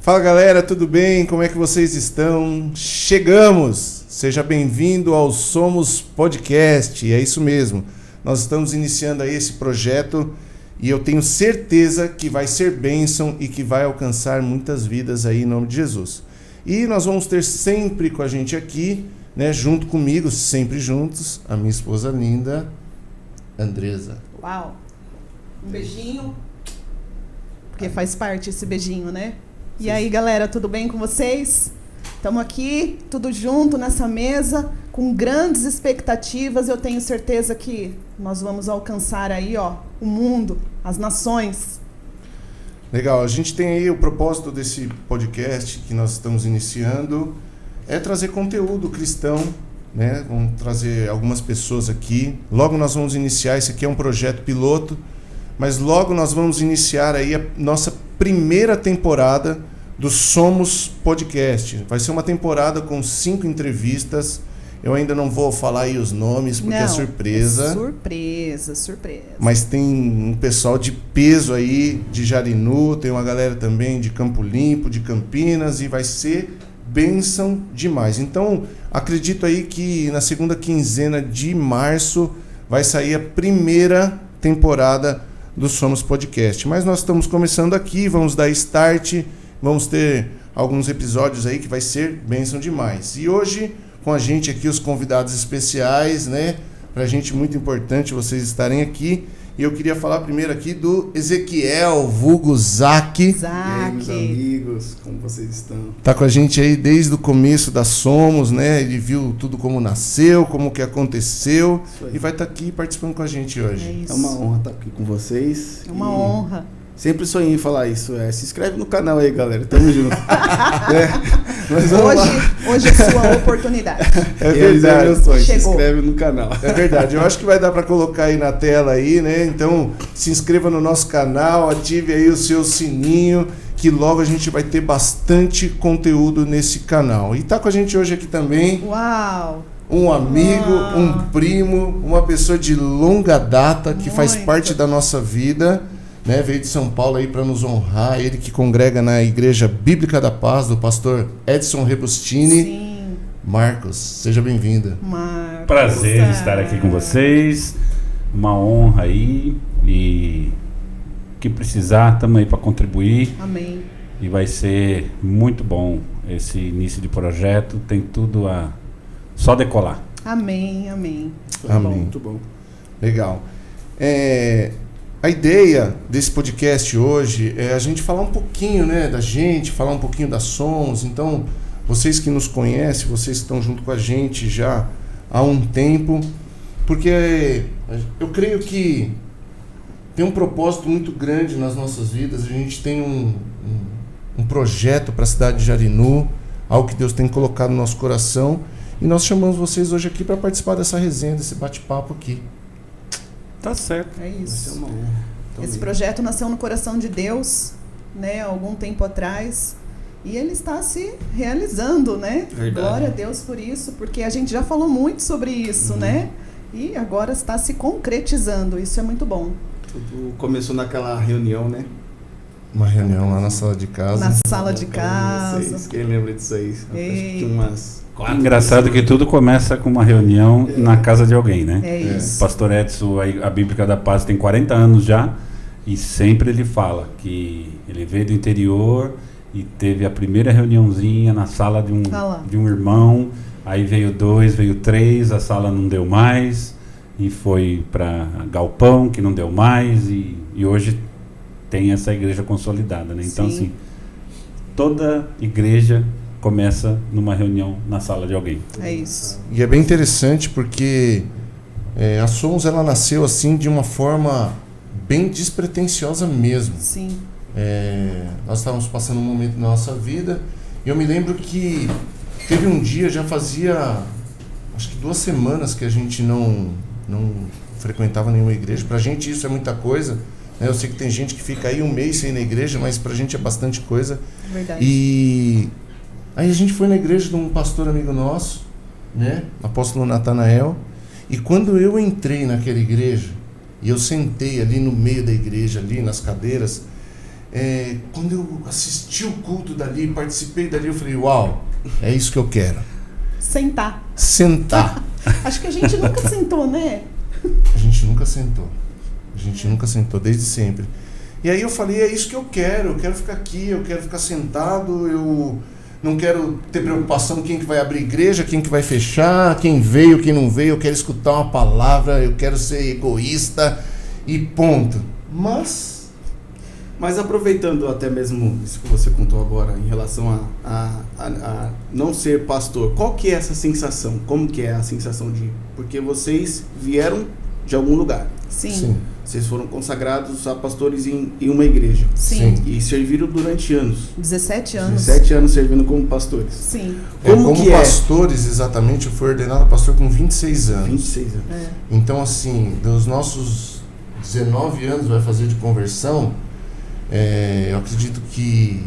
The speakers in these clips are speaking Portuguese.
Fala galera, tudo bem? Como é que vocês estão? Chegamos! Seja bem-vindo ao Somos Podcast, é isso mesmo. Nós estamos iniciando aí esse projeto e eu tenho certeza que vai ser bênção e que vai alcançar muitas vidas aí em nome de Jesus. E nós vamos ter sempre com a gente aqui, né, junto comigo, sempre juntos, a minha esposa linda, Andresa. Uau! Um beijinho, porque faz parte esse beijinho, né? E aí, galera, tudo bem com vocês? Estamos aqui, tudo junto nessa mesa, com grandes expectativas. Eu tenho certeza que nós vamos alcançar aí, ó, o mundo, as nações. Legal, a gente tem aí o propósito desse podcast que nós estamos iniciando, é trazer conteúdo cristão, né? Vamos trazer algumas pessoas aqui. Logo nós vamos iniciar, esse aqui é um projeto piloto, mas logo nós vamos iniciar aí a nossa primeira temporada do Somos Podcast. Vai ser uma temporada com 5 entrevistas. Eu ainda não vou falar aí os nomes, porque é surpresa. Surpresa. Mas tem um pessoal de peso aí, de Jarinu, tem uma galera também de Campo Limpo, de Campinas, e vai ser bênção demais. Então, acredito aí que na segunda quinzena de março vai sair a primeira temporada do Somos Podcast. Mas nós estamos começando aqui, vamos dar start, vamos ter alguns episódios aí que vai ser bênção demais. E hoje, com a gente aqui, os convidados especiais, né? Pra gente muito importante vocês estarem aqui. E eu queria falar primeiro aqui do Ezequiel, vulgo Zac. E aí, meus amigos, como vocês estão? Tá com a gente aí desde o começo da Somos, né? Ele viu tudo como nasceu, como que aconteceu. E vai estar aqui participando com a gente hoje. É uma honra estar aqui com vocês. É uma honra. Sempre sonhei em falar isso. Se inscreve no canal aí, galera. Tamo junto. Hoje é sua oportunidade. É verdade. Meu sonho. Chegou. Se inscreve no canal. É verdade. Eu acho que vai dar para colocar aí na tela aí, né? Então, se inscreva no nosso canal, ative aí o seu sininho, que logo a gente vai ter bastante conteúdo nesse canal. E tá com a gente hoje aqui também. Uau! Um amigo, um primo, uma pessoa de longa data que faz parte da nossa vida. Né, veio de São Paulo aí para nos honrar, ele que congrega na Igreja Bíblica da Paz, do pastor Edson Rebustini. Sim. Marcos, seja bem-vinda. Marcos. Prazer estar aqui com vocês, uma honra aí, e que precisar, estamos aí para contribuir. Amém. E vai ser muito bom esse início de projeto, tem tudo a só decolar. Amém. Amém. Muito bom. Legal. A ideia desse podcast hoje é a gente falar um pouquinho, né, da gente, falar um pouquinho da Somos. Então, vocês que nos conhecem, vocês que estão junto com a gente já há um tempo, porque eu creio que tem um propósito muito grande nas nossas vidas. A gente tem um projeto para a cidade de Jarinu, algo que Deus tem colocado no nosso coração, e nós chamamos vocês hoje aqui para participar dessa resenha, desse bate-papo aqui. Tá certo. É Vai ser isso. uma honra. Esse projeto nasceu no coração de Deus, né, há algum tempo atrás, e ele está se realizando, né? Verdade. Glória a Deus por isso, porque a gente já falou muito sobre isso, né? E agora está se concretizando, isso é muito bom. Tudo começou naquela reunião, né? Uma reunião lá na sala de casa. Na sala de casa. Vocês, quem lembra disso aí? Acho que tinha umas 4. Engraçado que tudo começa com uma reunião na casa de alguém, né? É isso. Pastor Edson, a Bíblica da Paz, tem 40 anos já, e sempre ele fala que ele veio do interior e teve a primeira reuniãozinha na sala de um irmão, aí veio 2, veio 3, a sala não deu mais, e foi para galpão, que não deu mais, e hoje tem essa igreja consolidada, né? Então, Sim. assim, toda igreja começa numa reunião na sala de alguém. É isso. E é bem interessante porque a Somos, ela nasceu assim de uma forma bem despretensiosa mesmo. Sim. Nós estávamos passando um momento na nossa vida e eu me lembro que teve um dia, já fazia acho que 2 semanas que a gente não frequentava nenhuma igreja. Pra gente isso é muita coisa, né? Eu sei que tem gente que fica aí um mês sem ir na igreja, mas pra gente é bastante coisa. Verdade. E aí a gente foi na igreja de um pastor amigo nosso, né? Apóstolo Natanael. E quando eu entrei naquela igreja e eu sentei ali no meio da igreja, ali nas cadeiras, quando eu assisti o culto dali, participei dali, eu falei, uau, é isso que eu quero. Sentar. Acho que a gente nunca sentou, né? A gente nunca sentou, desde sempre. E aí eu falei, é isso que eu quero ficar aqui, eu quero ficar sentado, eu não quero ter preocupação quem que vai abrir igreja, quem que vai fechar, quem veio, quem não veio, eu quero escutar uma palavra, eu quero ser egoísta e ponto. Mas aproveitando até mesmo isso que você contou agora em relação a não ser pastor, qual que é essa sensação? Como que é a sensação de... Porque vocês vieram de algum lugar. Sim. Vocês foram consagrados a pastores em uma igreja. Sim. E serviram durante anos. 17 anos. 17 anos servindo como pastores. Sim. Como pastores, exatamente, eu fui ordenado pastor com 26 anos. 26 anos. Então, assim, dos nossos 19 anos vai fazer de conversão, eu acredito que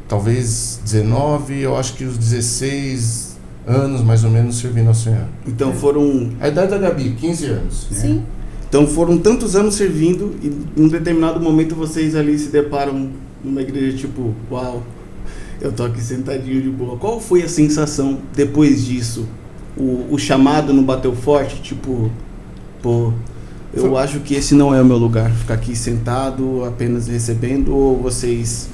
talvez 19, eu acho que os 16 anos mais ou menos servindo ao Senhor. Então foram... A idade da Gabi, 15 anos. Sim. Então foram tantos anos servindo e em um determinado momento vocês ali se deparam numa igreja tipo, uau, eu tô aqui sentadinho de boa. Qual foi a sensação depois disso? O chamado não bateu forte? Tipo, eu acho que esse não é o meu lugar, ficar aqui sentado apenas recebendo, ou vocês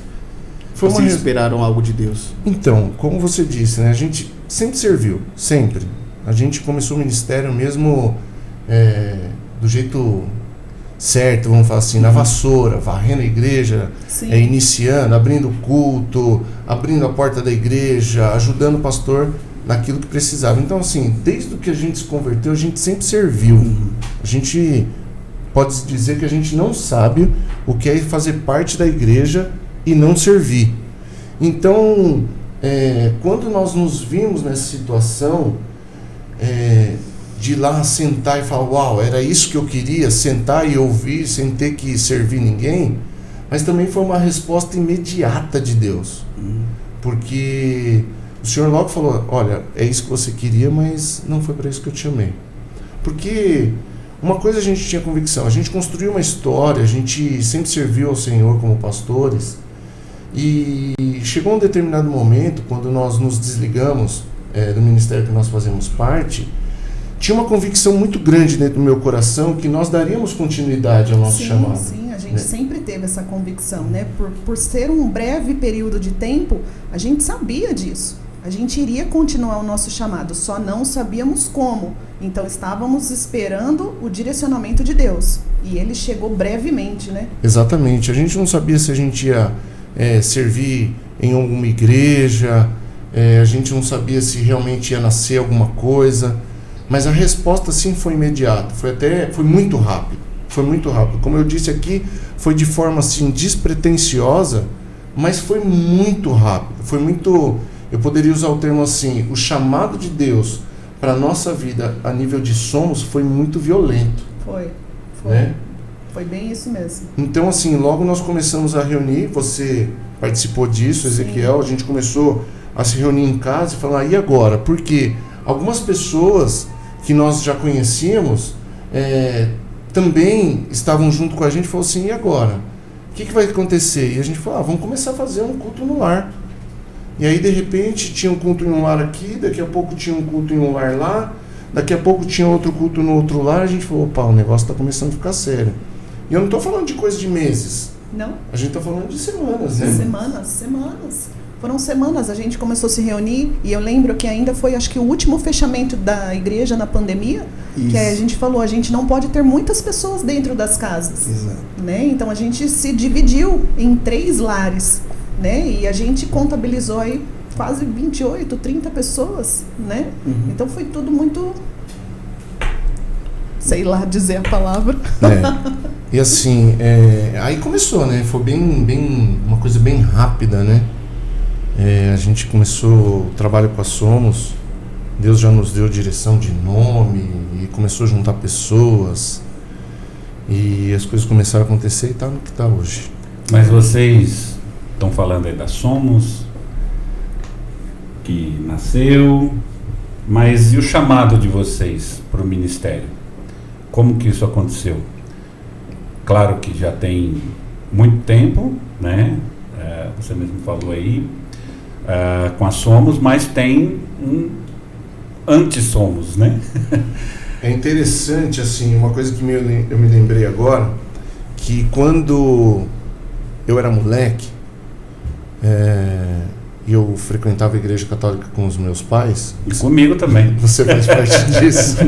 esperaram algo de Deus? Então, como você disse, né, a gente sempre serviu, sempre. A gente começou o ministério mesmo do jeito certo, vamos falar assim, na vassoura, varrendo a igreja, iniciando, abrindo o culto, abrindo a porta da igreja, ajudando o pastor naquilo que precisava. Então, assim, desde que a gente se converteu, a gente sempre serviu. A gente pode dizer que a gente não sabe o que é fazer parte da igreja e não servir. Então, quando nós nos vimos nessa situação, de ir lá sentar e falar, uau, era isso que eu queria, sentar e ouvir sem ter que servir ninguém, mas também foi uma resposta imediata de Deus. Porque o Senhor logo falou, olha, é isso que você queria, mas não foi para isso que eu te chamei. Porque uma coisa a gente tinha convicção, a gente construiu uma história, a gente sempre serviu ao Senhor como pastores, e chegou um determinado momento, quando nós nos desligamos do ministério que nós fazemos parte, tinha uma convicção muito grande dentro do meu coração que nós daríamos continuidade ao nosso chamado. Sim, a gente sempre teve essa convicção, né? Por ser um breve período de tempo, a gente sabia disso. A gente iria continuar o nosso chamado, só não sabíamos como. Então estávamos esperando o direcionamento de Deus. E ele chegou brevemente, né? Exatamente. A gente não sabia se a gente ia servir em alguma igreja, a gente não sabia se realmente ia nascer alguma coisa. Mas a resposta sim foi imediata, foi muito rápido, Como eu disse aqui, foi de forma assim despretensiosa, mas foi muito rápido, eu poderia usar o termo assim, o chamado de Deus para a nossa vida a nível de somos foi muito violento. Foi. Né? Foi bem isso mesmo. Então assim, logo nós começamos a reunir, você participou disso, Ezequiel, a gente começou a se reunir em casa e falar, e agora? Porque algumas pessoas que nós já conhecíamos também estavam junto com a gente e falaram assim, e agora? O que vai acontecer? E a gente falou, vamos começar a fazer um culto no lar. E aí de repente tinha um culto em um lar aqui, daqui a pouco tinha um culto em um lar lá, daqui a pouco tinha outro culto no outro lar, a gente falou, opa, o negócio está começando a ficar sério. E eu não estou falando de coisa de meses. Não. A gente está falando de semanas, né? Semanas. Foram semanas, a gente começou a se reunir e eu lembro que ainda foi, acho que o último fechamento da igreja na pandemia, que a gente falou, a gente não pode ter muitas pessoas dentro das casas. Exato. Né? Então a gente se dividiu em 3 lares, né? E a gente contabilizou aí quase 28, 30 pessoas, né? Então foi tudo muito, sei lá dizer a palavra. E assim, aí começou, né? Foi bem uma coisa bem rápida, né? A gente começou o trabalho com a Somos, Deus já nos deu direção de nome e começou a juntar pessoas e as coisas começaram a acontecer e tá no que está hoje. Mas vocês estão falando aí da Somos, que nasceu, mas e o chamado de vocês para o ministério? Como que isso aconteceu? Claro que já tem muito tempo, né? Você mesmo falou aí, com a Somos, mas tem um anti-Somos, né? É interessante, assim, uma coisa que eu me lembrei agora, que quando eu era moleque, eu frequentava a igreja católica com os meus pais. E comigo também. Você faz parte disso.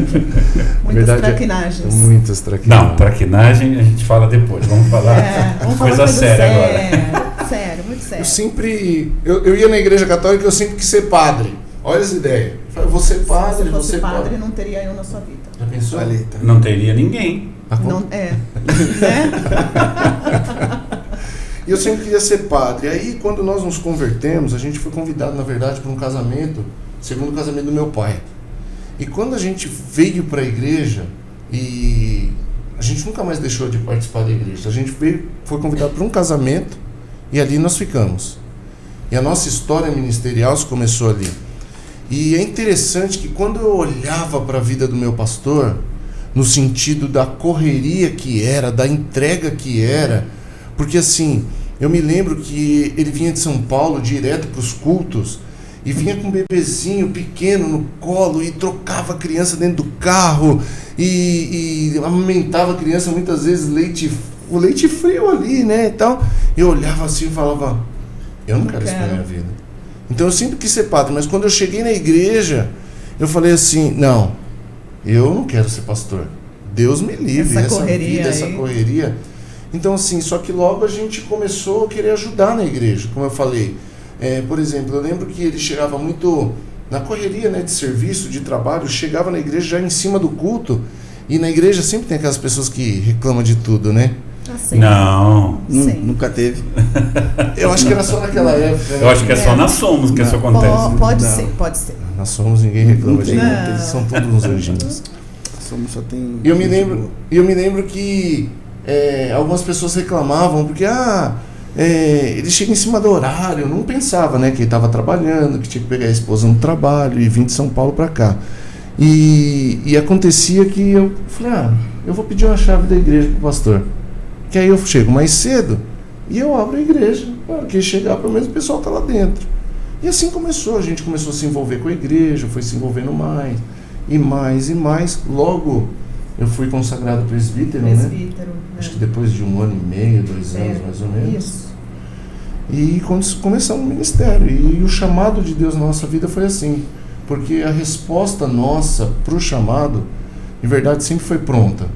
Muitas traquinagens. Muitas traquinagens. Não, traquinagem a gente fala depois. Vamos falar coisa séria agora. Sério, muito sério. Eu sempre... Eu ia na igreja católica e eu sempre quis ser padre. Olha essa ideia. Eu vou ser padre, Se vou fosse ser padre, não teria eu na sua vida. Já pensou? Não teria ninguém. Não, né? E eu sempre queria ser padre. Aí, quando nós nos convertemos, a gente foi convidado, na verdade, para um casamento, segundo o casamento do meu pai. E quando a gente veio para a igreja, e a gente nunca mais deixou de participar da igreja, a gente foi convidado para um casamento, e ali nós ficamos. E a nossa história ministerial começou ali. E é interessante que quando eu olhava para a vida do meu pastor, no sentido da correria que era, da entrega que era, porque assim, eu me lembro que ele vinha de São Paulo direto para os cultos e vinha com um bebezinho pequeno no colo e trocava a criança dentro do carro e amamentava a criança muitas vezes o leite frio ali, né, e tal. Eu olhava assim e falava, eu não quero isso pra minha vida. Então eu sempre quis ser padre, mas quando eu cheguei na igreja, eu falei assim, não, eu não quero ser pastor. Deus me livre, essa correria. Então assim, só que logo a gente começou a querer ajudar na igreja, como eu falei. Por exemplo, eu lembro que ele chegava muito na correria, né, de serviço, de trabalho, chegava na igreja já em cima do culto, e na igreja sempre tem aquelas pessoas que reclamam de tudo, né? Assim. Não. Nunca teve. Eu acho que era só naquela época. Eu acho que é só na Somos que isso acontece. Pode ser. Nós somos, ninguém reclama de ninguém, eles são todos uns anjinhos. Somos só tem. E eu me lembro que algumas pessoas reclamavam porque ele chega em cima do horário. Eu não pensava, né, que ele estava trabalhando, que tinha que pegar a esposa no trabalho e vir de São Paulo para cá. E acontecia que eu falei, eu vou pedir uma chave da igreja pro pastor, que aí eu chego mais cedo e eu abro a igreja, porque chegar pelo menos o pessoal tá lá dentro. E assim começou, a gente começou a se envolver com a igreja, foi se envolvendo mais e mais e mais. Logo eu fui consagrado presbítero, né? Acho que depois de 1 ano e meio, 2 anos mais ou menos. Isso. E começamos o ministério. E o chamado de Deus na nossa vida foi assim, porque a resposta nossa para o chamado, em verdade, sempre foi pronta.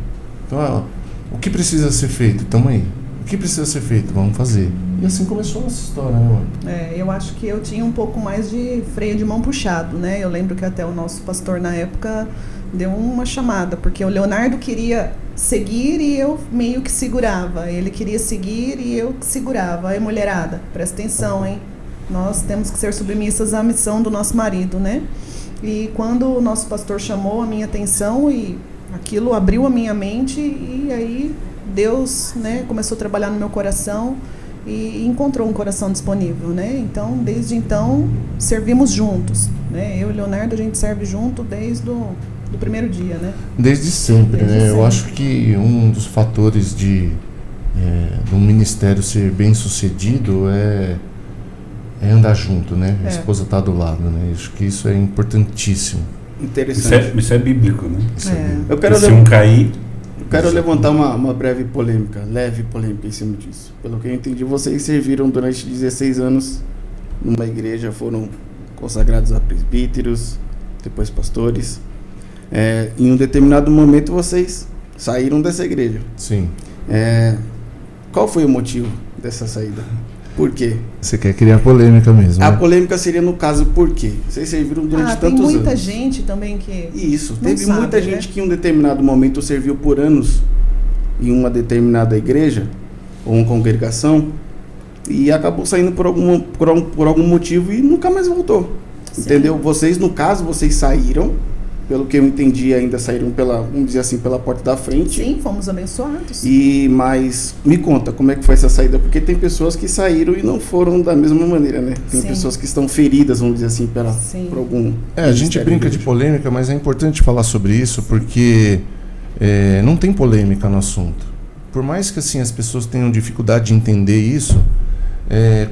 Então, o que precisa ser feito? Estamos aí. O que precisa ser feito? Vamos fazer. E assim começou a nossa história, né, mano? Eu acho que eu tinha um pouco mais de freio de mão puxado, né? Eu lembro que até o nosso pastor na época deu uma chamada, porque o Leonardo queria seguir e eu meio que segurava. Ele queria seguir e eu que segurava. Aí, mulherada, presta atenção, hein? Nós temos que ser submissas à missão do nosso marido, né? E quando o nosso pastor chamou a minha atenção e aquilo abriu a minha mente, e aí Deus, né, começou a trabalhar no meu coração e encontrou um coração disponível, né? Então, desde então, servimos juntos, né? Eu e o Leonardo, a gente serve junto desde do primeiro dia, né? Desde sempre, né? Eu acho que um dos fatores de um ministério ser bem sucedido é andar junto, né? A esposa está do lado, né? Acho que isso é importantíssimo. Interessante. Isso é bíblico, né? Eu quero se um cair... Eu quero levantar uma breve polêmica, leve polêmica em cima disso. Pelo que eu entendi, vocês serviram durante 16 anos numa igreja, foram consagrados a presbíteros, depois pastores. Em um determinado momento vocês saíram dessa igreja. Sim. Qual foi o motivo dessa saída? Por quê? Você quer criar polêmica mesmo, A né? polêmica seria no caso por quê? Vocês serviram durante tantos anos. Tem muita gente também que Isso, não teve sabe, muita né? gente que em um determinado momento serviu por anos em uma determinada igreja ou uma congregação e acabou saindo por algum motivo e nunca mais voltou. Sim. Entendeu? Vocês, no caso, vocês saíram, pelo que eu entendi, ainda saíram vamos dizer assim, pela porta da frente. Sim, fomos abençoados. Mas me conta, como é que foi essa saída? Porque tem pessoas que saíram e não foram da mesma maneira, né? Tem Sim. pessoas que estão feridas, vamos dizer assim, por algum... A gente brinca de polêmica, mas é importante falar sobre isso porque não tem polêmica no assunto. por mais que assim as pessoas tenham dificuldade de entender isso,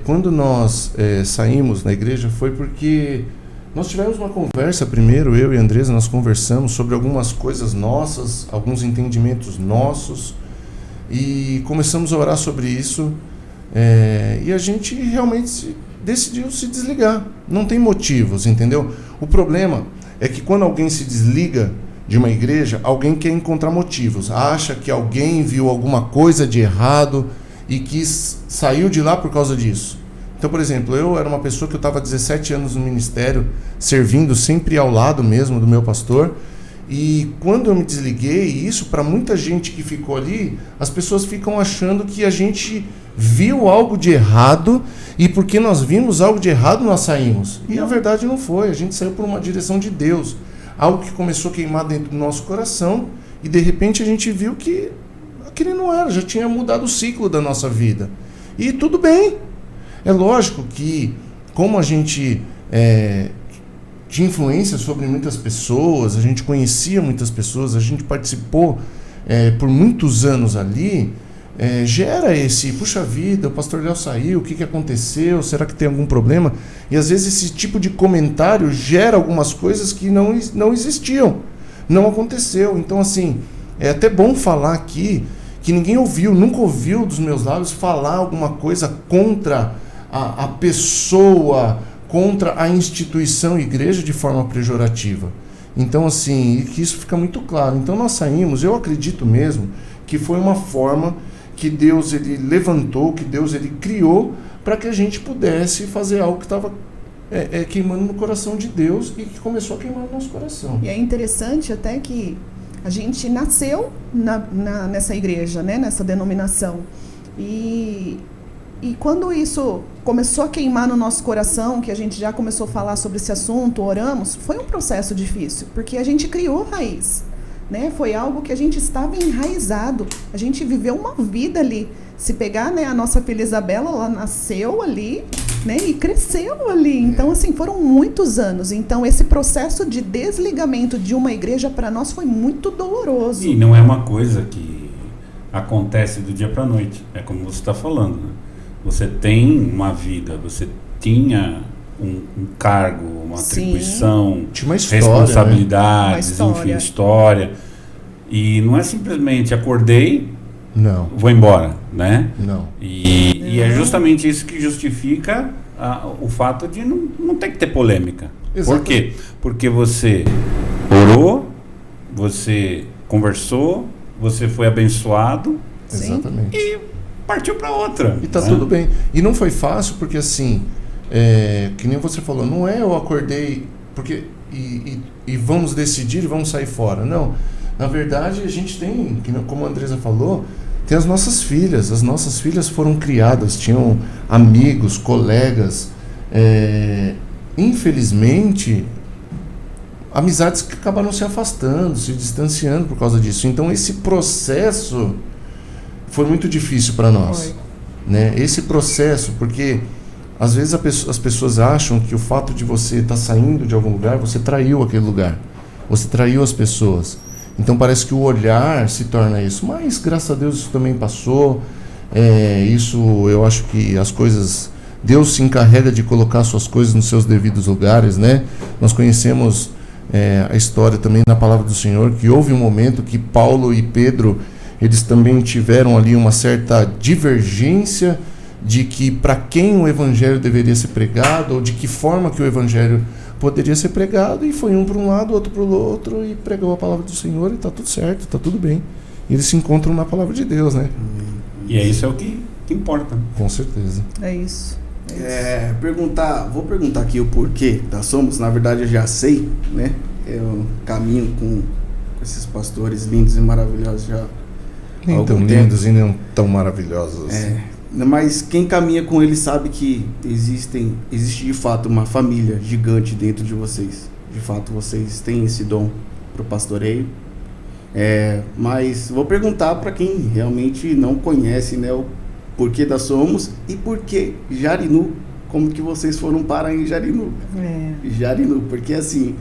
quando nós saímos da igreja foi porque nós tivemos uma conversa primeiro, eu e a Andresa, nós conversamos sobre algumas coisas nossas, alguns entendimentos nossos, e começamos a orar sobre isso, e a gente realmente decidiu se desligar. Não tem motivos, entendeu? O problema é que quando alguém se desliga de uma igreja, alguém quer encontrar motivos, acha que alguém viu alguma coisa de errado e que saiu de lá por causa disso. Então, por exemplo, eu era uma pessoa que eu estava 17 anos no ministério, servindo sempre ao lado mesmo do meu pastor, e quando eu me desliguei, isso para muita gente que ficou ali, as pessoas ficam achando que a gente viu algo de errado, e porque nós vimos algo de errado nós saímos. E na verdade não foi, a gente saiu por uma direção de Deus, algo que começou a queimar dentro do nosso coração, e de repente a gente viu que aquele não era, já tinha mudado o ciclo da nossa vida. E tudo bem. É lógico que, como a gente tinha influência sobre muitas pessoas, a gente conhecia muitas pessoas, a gente participou por muitos anos ali, gera esse, puxa vida, o pastor Léo saiu, o que aconteceu, será que tem algum problema? E às vezes esse tipo de comentário gera algumas coisas que não existiam, não aconteceu. Então assim, é até bom falar aqui que ninguém ouviu, nunca ouviu dos meus lábios falar alguma coisa contra a pessoa, contra a instituição igreja de forma pejorativa. Então assim, que isso fica muito claro. Então nós saímos, eu acredito mesmo que foi uma forma que Deus ele levantou, que Deus ele criou para que a gente pudesse fazer algo que estava queimando no coração de Deus e que começou a queimar no nosso coração. E é interessante até que a gente nasceu nessa igreja, né, nessa denominação. E quando isso começou a queimar no nosso coração, que a gente já começou a falar sobre esse assunto, oramos, foi um processo difícil, porque a gente criou raiz, né? Foi algo que a gente estava enraizado, a gente viveu uma vida ali. Se pegar, né, a nossa filha Isabela, ela nasceu ali, né, e cresceu ali. Então, assim, foram muitos anos. Então, esse processo de desligamento de uma igreja para nós foi muito doloroso. E não é uma coisa que acontece do dia para a noite. É como você está falando, né? Você tem uma vida, você tinha um cargo, uma atribuição, tinha uma história, responsabilidades, né? Enfim, história. E não é simplesmente acordei, não, vou embora, né? Não. E é justamente isso que justifica o fato de não ter que ter polêmica. Exato. Por quê? Porque você orou, você conversou, você foi abençoado. Exatamente. E partiu para outra. E tá tudo bem. E não foi fácil porque assim, que nem você falou, não é eu acordei porque e vamos decidir e vamos sair fora. Não. Na verdade, a gente tem, como a Andresa falou, tem as nossas filhas. As nossas filhas foram criadas, tinham amigos, colegas. Infelizmente, amizades que acabaram se afastando, se distanciando por causa disso. Então, esse processo foi muito difícil para nós, né? Esse processo, porque às vezes as pessoas acham que o fato de você estar saindo de algum lugar, você traiu aquele lugar, você traiu as pessoas. Então parece que o olhar se torna isso, mas graças a Deus isso também passou. Isso eu acho que as coisas, Deus se encarrega de colocar suas coisas nos seus devidos lugares, né? Nós conhecemos a história também na palavra do Senhor, que houve um momento que Paulo e Pedro, eles também tiveram ali uma certa divergência de que para quem o evangelho deveria ser pregado, ou de que forma que o evangelho poderia ser pregado, e foi um para um lado, outro para o outro, e pregou a palavra do Senhor, e está tudo certo, está tudo bem. E eles se encontram na palavra de Deus, né? E isso é o que importa. Com certeza. É isso. Vou perguntar aqui o porquê da Somos. Na verdade eu já sei, né? Eu caminho com esses pastores lindos e maravilhosos já. Nem tão lindos e nem tão maravilhosos. Mas quem caminha com eles sabe que existe de fato uma família gigante dentro de vocês. De fato vocês têm esse dom para o pastoreio. Mas vou perguntar para quem realmente não conhece, né, o porquê da Somos e porquê Jarinu. Como que vocês foram parar em Jarinu? Jarinu, porque assim,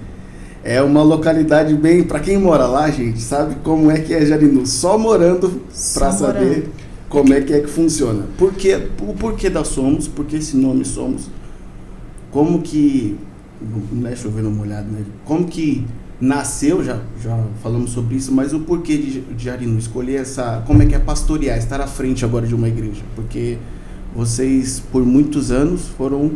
É uma localidade bem... Para quem mora lá, gente, sabe como é que é Jarinu. Só morando para saber como é que funciona. O porquê da Somos, por que esse nome Somos? Como que... Não é chovendo molhado, né? Como que nasceu, já falamos sobre isso, mas o porquê de Jarinu, escolher essa... Como é que é pastorear, estar à frente agora de uma igreja? Porque vocês, por muitos anos, foram...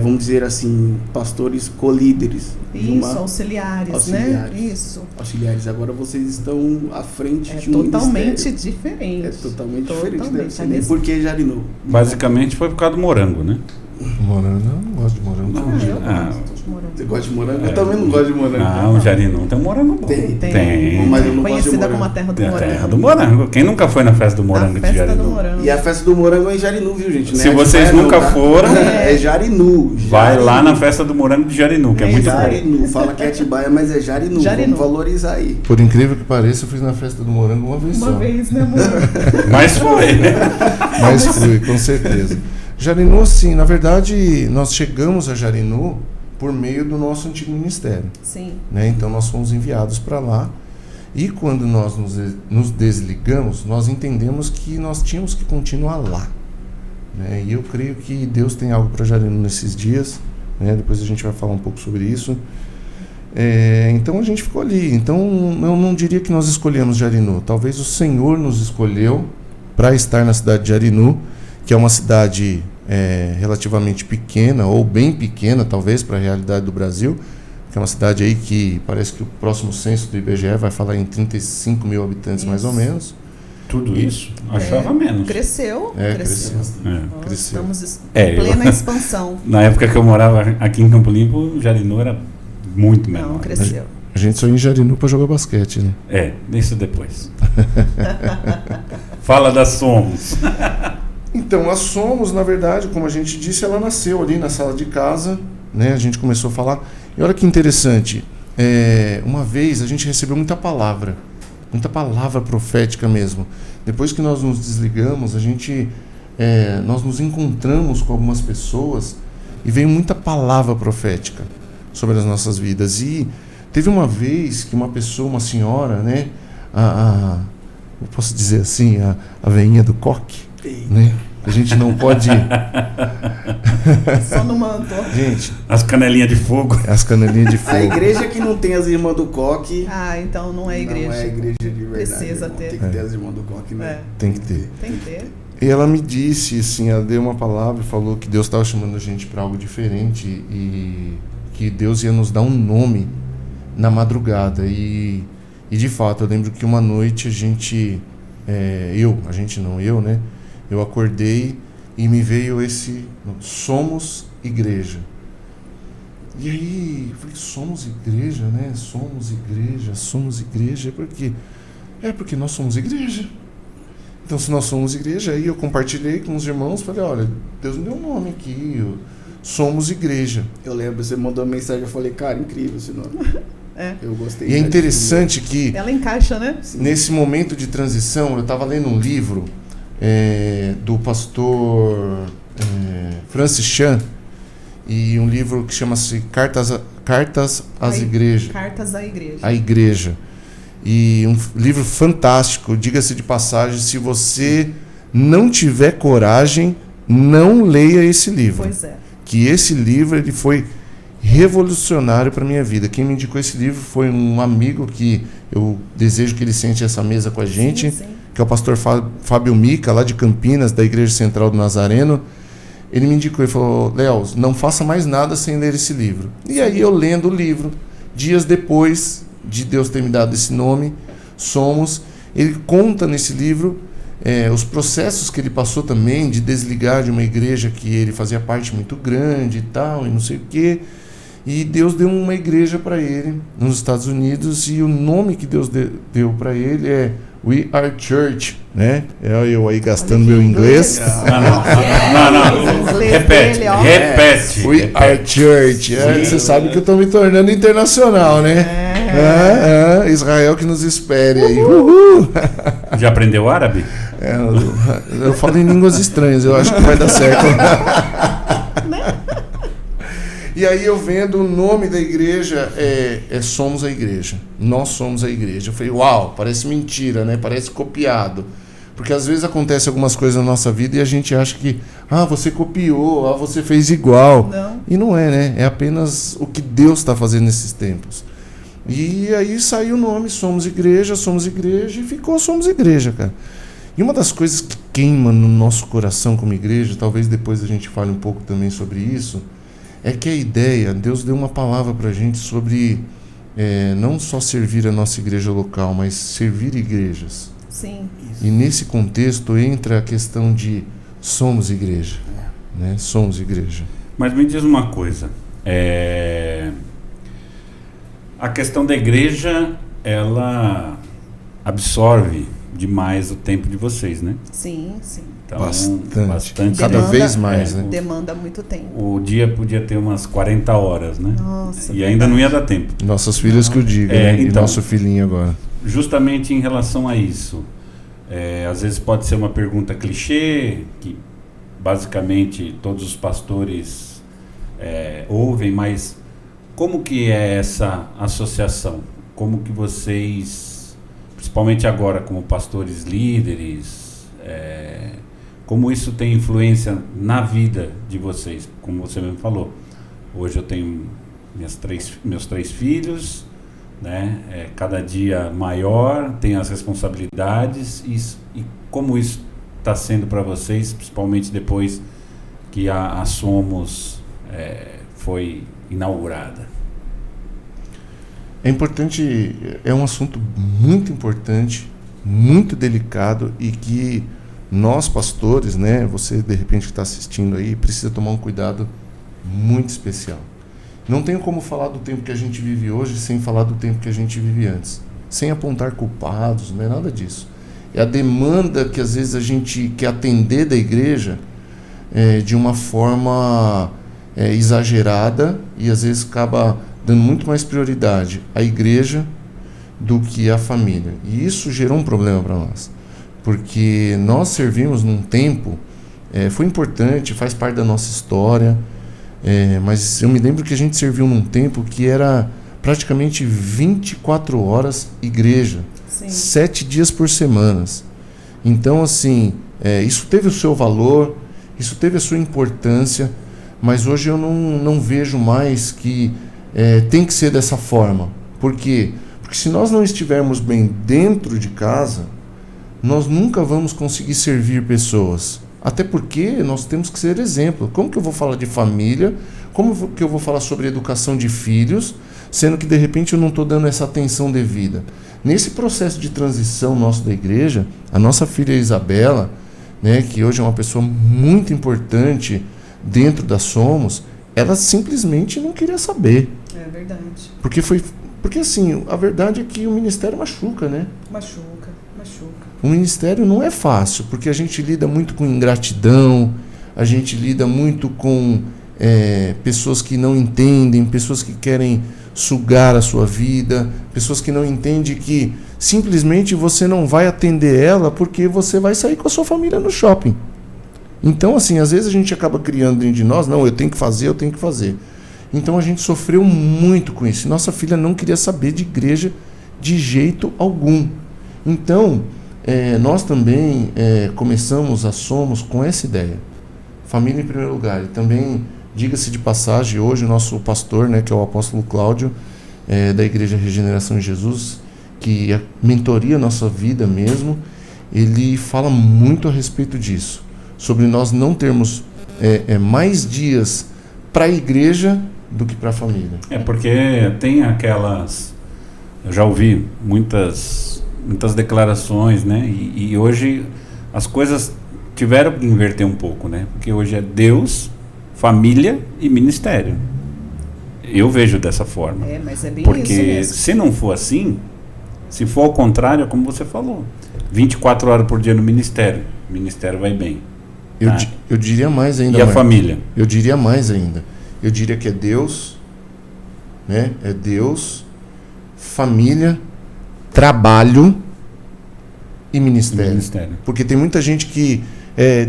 vamos dizer assim, pastores colíderes. Isso, auxiliares, né? Isso. Auxiliares. Agora vocês estão à frente de um totalmente ministério. diferente. É totalmente diferente. Deve ser. E por que Jarinu? Basicamente foi por causa do morango, né? Morango, não gosto de morango. Eu gosto de morango. Você gosta de morango? Eu também não gosto de morango. Não, Jarinu tem um morango bom. Tem. Mas eu não gosto de Conhecida morango. como a terra do Tem a morango. terra do morango. Quem nunca foi na festa do morango de Jarinu? Do morango. E a festa do morango é em Jarinu, viu, gente? Se vocês nunca foram, é Jarinu. vai lá na festa do morango de Jarinu, que é muito bom. Jarinu. Fala que é Atibaia, mas é Jarinu. Vamos valorizar aí. Por incrível que pareça, eu fui na festa do morango uma vez só. Uma vez, né, amor? Mas foi, né? Mas fui, com certeza. Jarinu, sim, na verdade, nós chegamos a Jarinu por meio do nosso antigo ministério. Sim. Né? Então, nós fomos enviados para lá. E quando nós nos desligamos, nós entendemos que nós tínhamos que continuar lá. Né? E eu creio que Deus tem algo para Jarinu nesses dias. Né? Depois a gente vai falar um pouco sobre isso. Então, a gente ficou ali. Então, eu não diria que nós escolhemos Jarinu. Talvez o Senhor nos escolheu para estar na cidade de Jarinu, que é uma cidade relativamente pequena, ou bem pequena, talvez, para a realidade do Brasil, que é uma cidade aí que parece que o próximo censo do IBGE vai falar em 35 mil habitantes, mais ou menos. Tudo isso? Achava menos. Cresceu. Cresceu. Estamos em plena expansão. Na época que eu morava aqui em Campo Limpo, Jarinu era muito menor. Não, cresceu. A gente só ia em Jarinu para jogar basquete, né? Isso depois. Fala da Somos. Então, a Somos, na verdade, como a gente disse, ela nasceu ali na sala de casa, né? A gente começou a falar. E olha que interessante, uma vez a gente recebeu muita palavra profética mesmo. Depois que nós nos desligamos, nós nos encontramos com algumas pessoas e veio muita palavra profética sobre as nossas vidas. E teve uma vez que uma senhora, né? Eu posso dizer assim, a veinha do coque, né? A gente não pode... Só no manto. Gente... As canelinhas de fogo. As canelinhas de fogo. A igreja que não tem as irmãs do coque... Então não é igreja. Não é igreja de verdade. Precisa ter. Tem que ter as irmãs do coque, né? Tem que ter. Tem que ter. E ela me disse, assim, ela deu uma palavra e falou que Deus estava chamando a gente para algo diferente e que Deus ia nos dar um nome na madrugada. E de fato, eu lembro que uma noite eu, né? Eu acordei e me veio esse Somos Igreja. E aí, eu falei, somos igreja, né? Somos igreja. Por quê? Porque nós somos igreja. Então, se nós somos igreja, aí eu compartilhei com os irmãos, falei, olha, Deus me deu um nome aqui, somos igreja. Eu lembro, você mandou uma mensagem, eu falei, cara, incrível esse nome. Eu gostei. E é interessante que... Ela encaixa, né? Nesse momento de transição, eu estava lendo um livro do pastor Francis Chan, e um livro que chama-se Cartas às Igrejas. Cartas à Igreja. A Igreja. E um livro fantástico, diga-se de passagem, se você não tiver coragem, não leia esse livro. Pois é. Que esse livro ele foi revolucionário para a minha vida. Quem me indicou esse livro foi um amigo que eu desejo que ele sente essa mesa com a gente, sim. Que é o pastor Fábio Mica, lá de Campinas, da Igreja Central do Nazareno. Ele me indicou e falou, Léo, não faça mais nada sem ler esse livro. E aí eu lendo o livro, dias depois de Deus ter me dado esse nome, Somos, ele conta nesse livro os processos que ele passou também de desligar de uma igreja que ele fazia parte muito grande e tal, e não sei o quê. E Deus deu uma igreja para ele nos Estados Unidos, e o nome que Deus deu para ele é We Are Church, né? Eu aí gastando meu inglês. Não. Repete. We Are Church. Você sabe que eu estou me tornando internacional, né? Israel que nos espere aí. Uhul. Já aprendeu árabe? Eu falo em línguas estranhas, eu acho que vai dar certo. E aí eu vendo o nome da igreja, Somos a Igreja. Nós somos a igreja. Eu falei, uau, parece mentira, né? Parece copiado. Porque às vezes acontece algumas coisas na nossa vida e a gente acha que, você copiou, você fez igual. Não. E não é, né? É apenas o que Deus está fazendo nesses tempos. E aí saiu o nome Somos Igreja, e ficou Somos Igreja, cara. E uma das coisas que queima no nosso coração como igreja, talvez depois a gente fale um pouco também sobre isso, é que a ideia, Deus deu uma palavra pra gente sobre não só servir a nossa igreja local, mas servir igrejas. Sim. E nesse contexto entra a questão de somos igreja, né? Somos igreja. Mas me diz uma coisa, a questão da igreja, ela absorve demais o tempo de vocês, né? Sim, sim. Então, bastante. Cada vez mais, né? Demanda muito tempo. O dia podia ter umas 40 horas, né? Nossa, e ainda não ia dar tempo. Nossas filhas que eu digo, né? Então, e nosso filhinho agora. Justamente em relação a isso, às vezes pode ser uma pergunta clichê, que basicamente todos os pastores ouvem, mas como que é essa associação? Como que vocês, principalmente agora como pastores líderes, como isso tem influência na vida de vocês? Como você mesmo falou, hoje eu tenho meus 3 filhos, né? Cada dia maior, tem as responsabilidades, e como isso está sendo para vocês, principalmente depois que a Somos foi inaugurada? É importante, é um assunto muito importante, muito delicado, e que nós pastores, né, você de repente que está assistindo aí, precisa tomar um cuidado muito especial. Não tenho como falar do tempo que a gente vive hoje sem falar do tempo que a gente vive antes, sem apontar culpados, não é nada disso. É a demanda que às vezes a gente quer atender da igreja de uma forma exagerada, e às vezes acaba dando muito mais prioridade à igreja do que à família. E isso gerou um problema para nós, porque nós servimos num tempo, foi importante, faz parte da nossa história, mas eu me lembro que a gente serviu num tempo que era praticamente 24 horas igreja, Sim. 7 dias por semana. Então, assim, isso teve o seu valor, isso teve a sua importância, mas hoje eu não vejo mais que tem que ser dessa forma. Por quê? Porque se nós não estivermos bem dentro de casa, nós nunca vamos conseguir servir pessoas. Até porque nós temos que ser exemplo. Como que eu vou falar de família? Como que eu vou falar sobre educação de filhos, sendo que de repente eu não estou dando essa atenção devida? Nesse processo de transição nosso da igreja, a nossa filha Isabela, né, que hoje é uma pessoa muito importante dentro da Somos, ela simplesmente não queria saber. É verdade. Porque assim, a verdade é que o ministério machuca, né? Machuca. O ministério não é fácil, porque a gente lida muito com ingratidão, a gente lida muito com pessoas que não entendem, pessoas que querem sugar a sua vida, pessoas que não entendem que simplesmente você não vai atender ela porque você vai sair com a sua família no shopping. Então, assim, às vezes a gente acaba criando dentro de nós, não, eu tenho que fazer. Então a gente sofreu muito com isso. Nossa filha não queria saber de igreja de jeito algum. Então, nós também começamos a Somos com essa ideia. Família em primeiro lugar. E também, diga-se de passagem, hoje o nosso pastor, né, que é o apóstolo Cláudio, da Igreja Regeneração de Jesus, que mentoria a nossa vida mesmo, ele fala muito a respeito disso. Sobre nós não termos mais dias para a igreja do que para a família. Porque tem aquelas... Eu já ouvi muitas declarações, né? E hoje as coisas tiveram que inverter um pouco, né? Porque hoje é Deus, família e ministério. Eu vejo dessa forma. Mas é bem porque isso mesmo. Se não for assim, se for ao contrário, como você falou, 24 horas por dia no ministério, o ministério vai bem. Eu diria mais ainda. E a família? Eu diria mais ainda. Eu diria que é Deus, né? É Deus, família, trabalho e ministério. Porque tem muita gente que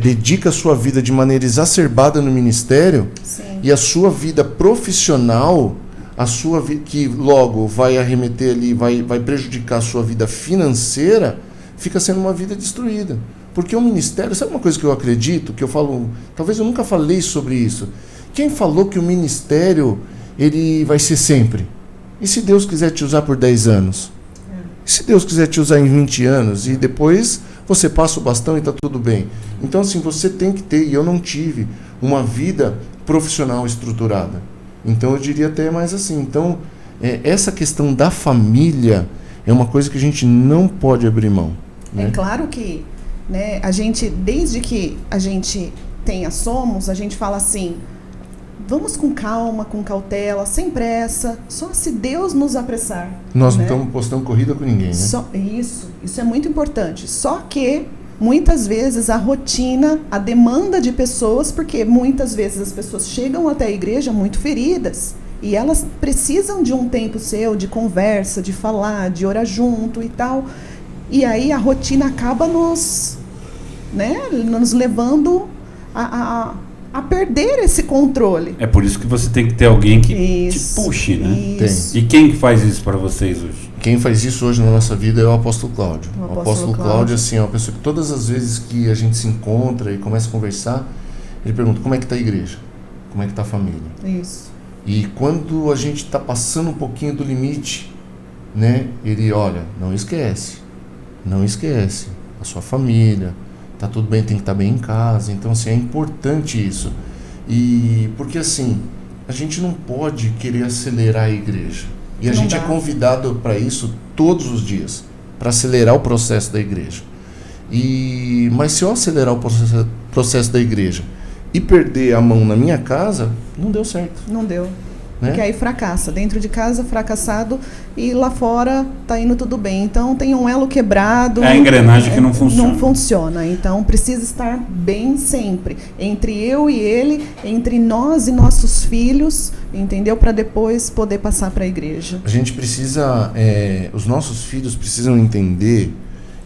dedica a sua vida de maneira exacerbada no ministério. Sim. E a sua vida profissional, a sua vida, que logo vai arremeter ali, vai prejudicar a sua vida financeira, fica sendo uma vida destruída. Porque o ministério, sabe uma coisa que eu acredito, que eu falo, talvez eu nunca falei sobre isso. Quem falou que o ministério, ele vai ser sempre? E se Deus quiser te usar por 10 anos? E se Deus quiser te usar em 20 anos? E depois você passa o bastão e está tudo bem. Então, assim, você tem que ter, e eu não tive, uma vida profissional estruturada. Então, eu diria até mais assim. Então, essa questão da família é uma coisa que a gente não pode abrir mão. Né? É claro que, né, a gente, desde que a gente tenha somos, a gente fala assim, vamos com calma, com cautela, sem pressa, só se Deus nos apressar. Nós né? não estamos postando corrida com ninguém, né? Isso é muito importante. Só que, muitas vezes, a rotina, a demanda de pessoas, porque muitas vezes as pessoas chegam até a igreja muito feridas, e elas precisam de um tempo seu, de conversa, de falar, de orar junto e tal. E aí a rotina acaba nos levando a perder esse controle. É por isso que você tem que ter alguém que te puxe, né? Isso. E quem que faz isso para vocês hoje? Quem faz isso hoje na nossa vida é o apóstolo Cláudio. O apóstolo Cláudio, assim, é uma pessoa que todas as vezes que a gente se encontra e começa a conversar, ele pergunta como é que está a igreja? Como é que está a família? Isso. E quando a gente está passando um pouquinho do limite, né, ele olha, não esquece a sua família, tá tudo bem, tem que estar bem em casa. Então, assim, é importante isso. E porque, assim, a gente não pode querer acelerar a igreja. E a gente é convidado para isso todos os dias, para acelerar o processo da igreja. Mas se eu acelerar o processo da igreja e perder a mão na minha casa, não deu certo. Não deu. Né? Porque aí fracassa. Dentro de casa, fracassado, e lá fora tá indo tudo bem. Então tem um elo quebrado. É a engrenagem que não funciona. Não funciona. Então precisa estar bem sempre. Entre eu e ele, entre nós e nossos filhos, entendeu? Para depois poder passar para a igreja. A gente precisa, os nossos filhos precisam entender,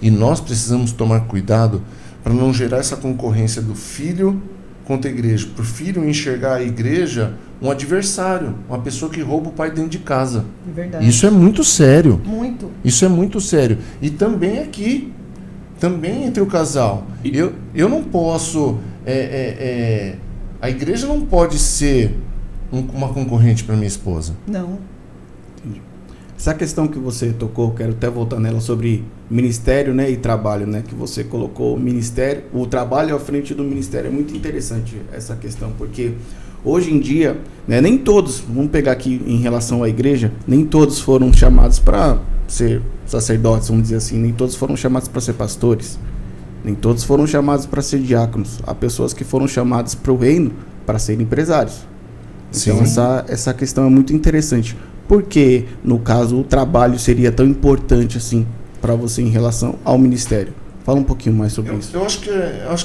e nós precisamos tomar cuidado para não gerar essa concorrência do filho contra a igreja. Para o filho enxergar a igreja um adversário, uma pessoa que rouba o pai dentro de casa. Verdade. Isso é muito sério. Muito. Isso é muito sério. E também aqui, também entre o casal. Eu não posso... a igreja não pode ser uma concorrente para minha esposa. Não. Entendi. Essa questão que você tocou, quero até voltar nela, sobre ministério, né, e trabalho, né, que você colocou o trabalho à frente do ministério. É muito interessante essa questão, porque hoje em dia, né, nem todos, vamos pegar aqui em relação à igreja, nem todos foram chamados para ser sacerdotes, vamos dizer assim, nem todos foram chamados para ser pastores, nem todos foram chamados para ser diáconos. Há pessoas que foram chamadas para o reino para serem empresários. Então essa questão é muito interessante. Por que, no caso, o trabalho seria tão importante assim para você em relação ao ministério? Fala um pouquinho mais sobre isso. Eu acho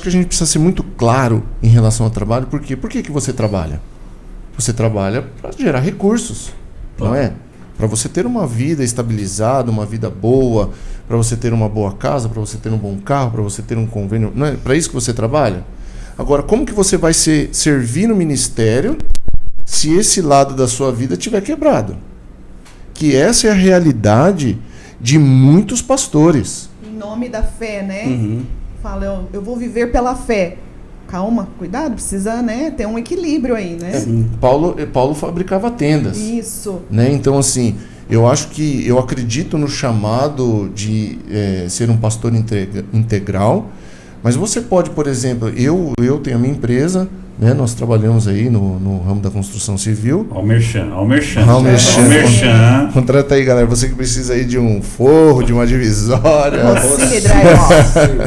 que a gente precisa ser muito claro em relação ao trabalho. Por quê? Por que você trabalha? Você trabalha para gerar recursos, não é? Para você ter uma vida estabilizada, uma vida boa, para você ter uma boa casa, para você ter um bom carro, para você ter um convênio. Não é para isso que você trabalha? Agora, como que você vai servir no ministério se esse lado da sua vida estiver quebrado? Que essa é a realidade de muitos pastores. Em nome da fé, né? Fala, eu vou viver pela fé. Calma, cuidado, precisa, né, ter um equilíbrio aí, né? Paulo fabricava tendas. Isso. Né? Então, assim, eu acredito no chamado de ser um pastor integral, mas você pode, por exemplo, eu tenho a minha empresa, né? Nós trabalhamos aí no ramo da construção civil. Ao merchan. Contrata aí, galera. Você que precisa aí de um forro, de uma divisória.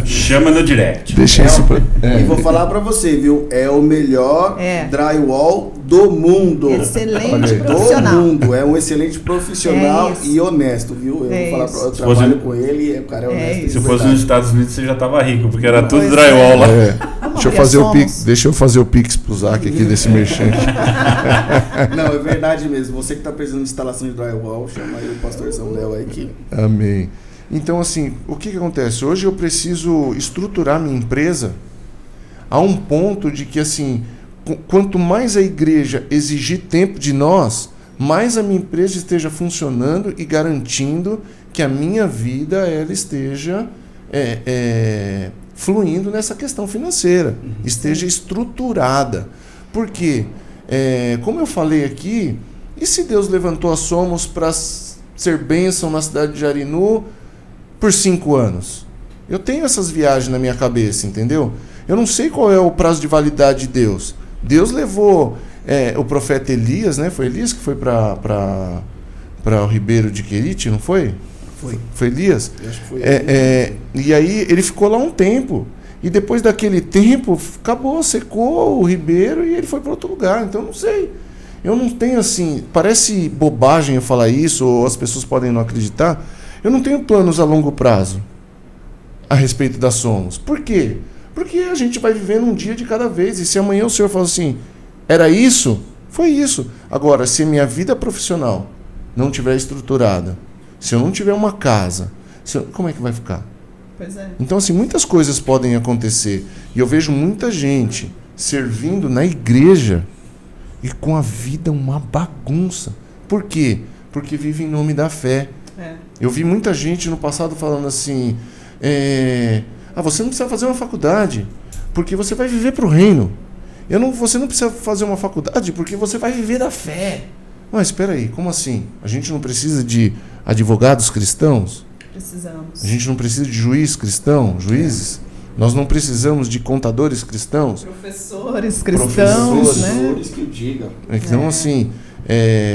Chama no direct. Deixa isso pra... E vou falar pra você, viu? É o melhor drywall do mundo. Excelente profissional. Do mundo. É um excelente profissional e honesto, viu? Eu vou falar, eu trabalho com ele, o cara é honesto. Se fosse nos Estados Unidos, você já estava rico, porque era tudo drywall lá. Deixa eu fazer o Pix pro Zac aqui desse merchante. Não, é verdade mesmo. Você que está precisando de instalação de drywall, chama aí o pastorzão Léo aí que... Amém. Então, assim, o que acontece? Hoje eu preciso estruturar minha empresa a um ponto de que, assim, quanto mais a igreja exigir tempo de nós, mais a minha empresa esteja funcionando e garantindo que a minha vida ela esteja fluindo nessa questão financeira, esteja estruturada. Por quê? Como eu falei aqui, e se Deus levantou a Somos para ser bênção na cidade de Jarinu por 5 anos? Eu tenho essas viagens na minha cabeça, entendeu? Eu não sei qual é o prazo de validade de Deus. Deus levou o profeta Elias, né? Foi Elias que foi para o Ribeiro de Querite, não foi? Foi Elias? Eu acho que foi e aí ele ficou lá um tempo. E depois daquele tempo, acabou, secou o Ribeiro e ele foi para outro lugar. Então, não sei. Eu não tenho assim... Parece bobagem eu falar isso, ou as pessoas podem não acreditar. Eu não tenho planos a longo prazo a respeito da Somos. Por quê? Porque a gente vai vivendo um dia de cada vez. E se amanhã o Senhor fala assim, era isso? Foi isso. Agora, se a minha vida profissional não estiver estruturada, se eu não tiver uma casa, como é que vai ficar? Pois é. Então, assim, muitas coisas podem acontecer. E eu vejo muita gente servindo na igreja e com a vida uma bagunça. Por quê? Porque vive em nome da fé. Eu vi muita gente no passado falando assim, você não precisa fazer uma faculdade, porque você vai viver para o reino. Você não precisa fazer uma faculdade, porque você vai viver da fé. Mas espera aí, como assim? A gente não precisa de advogados cristãos? Precisamos. A gente não precisa de juízes? Nós não precisamos de contadores cristãos? Professores cristãos, né? Professores que digam. Então, assim,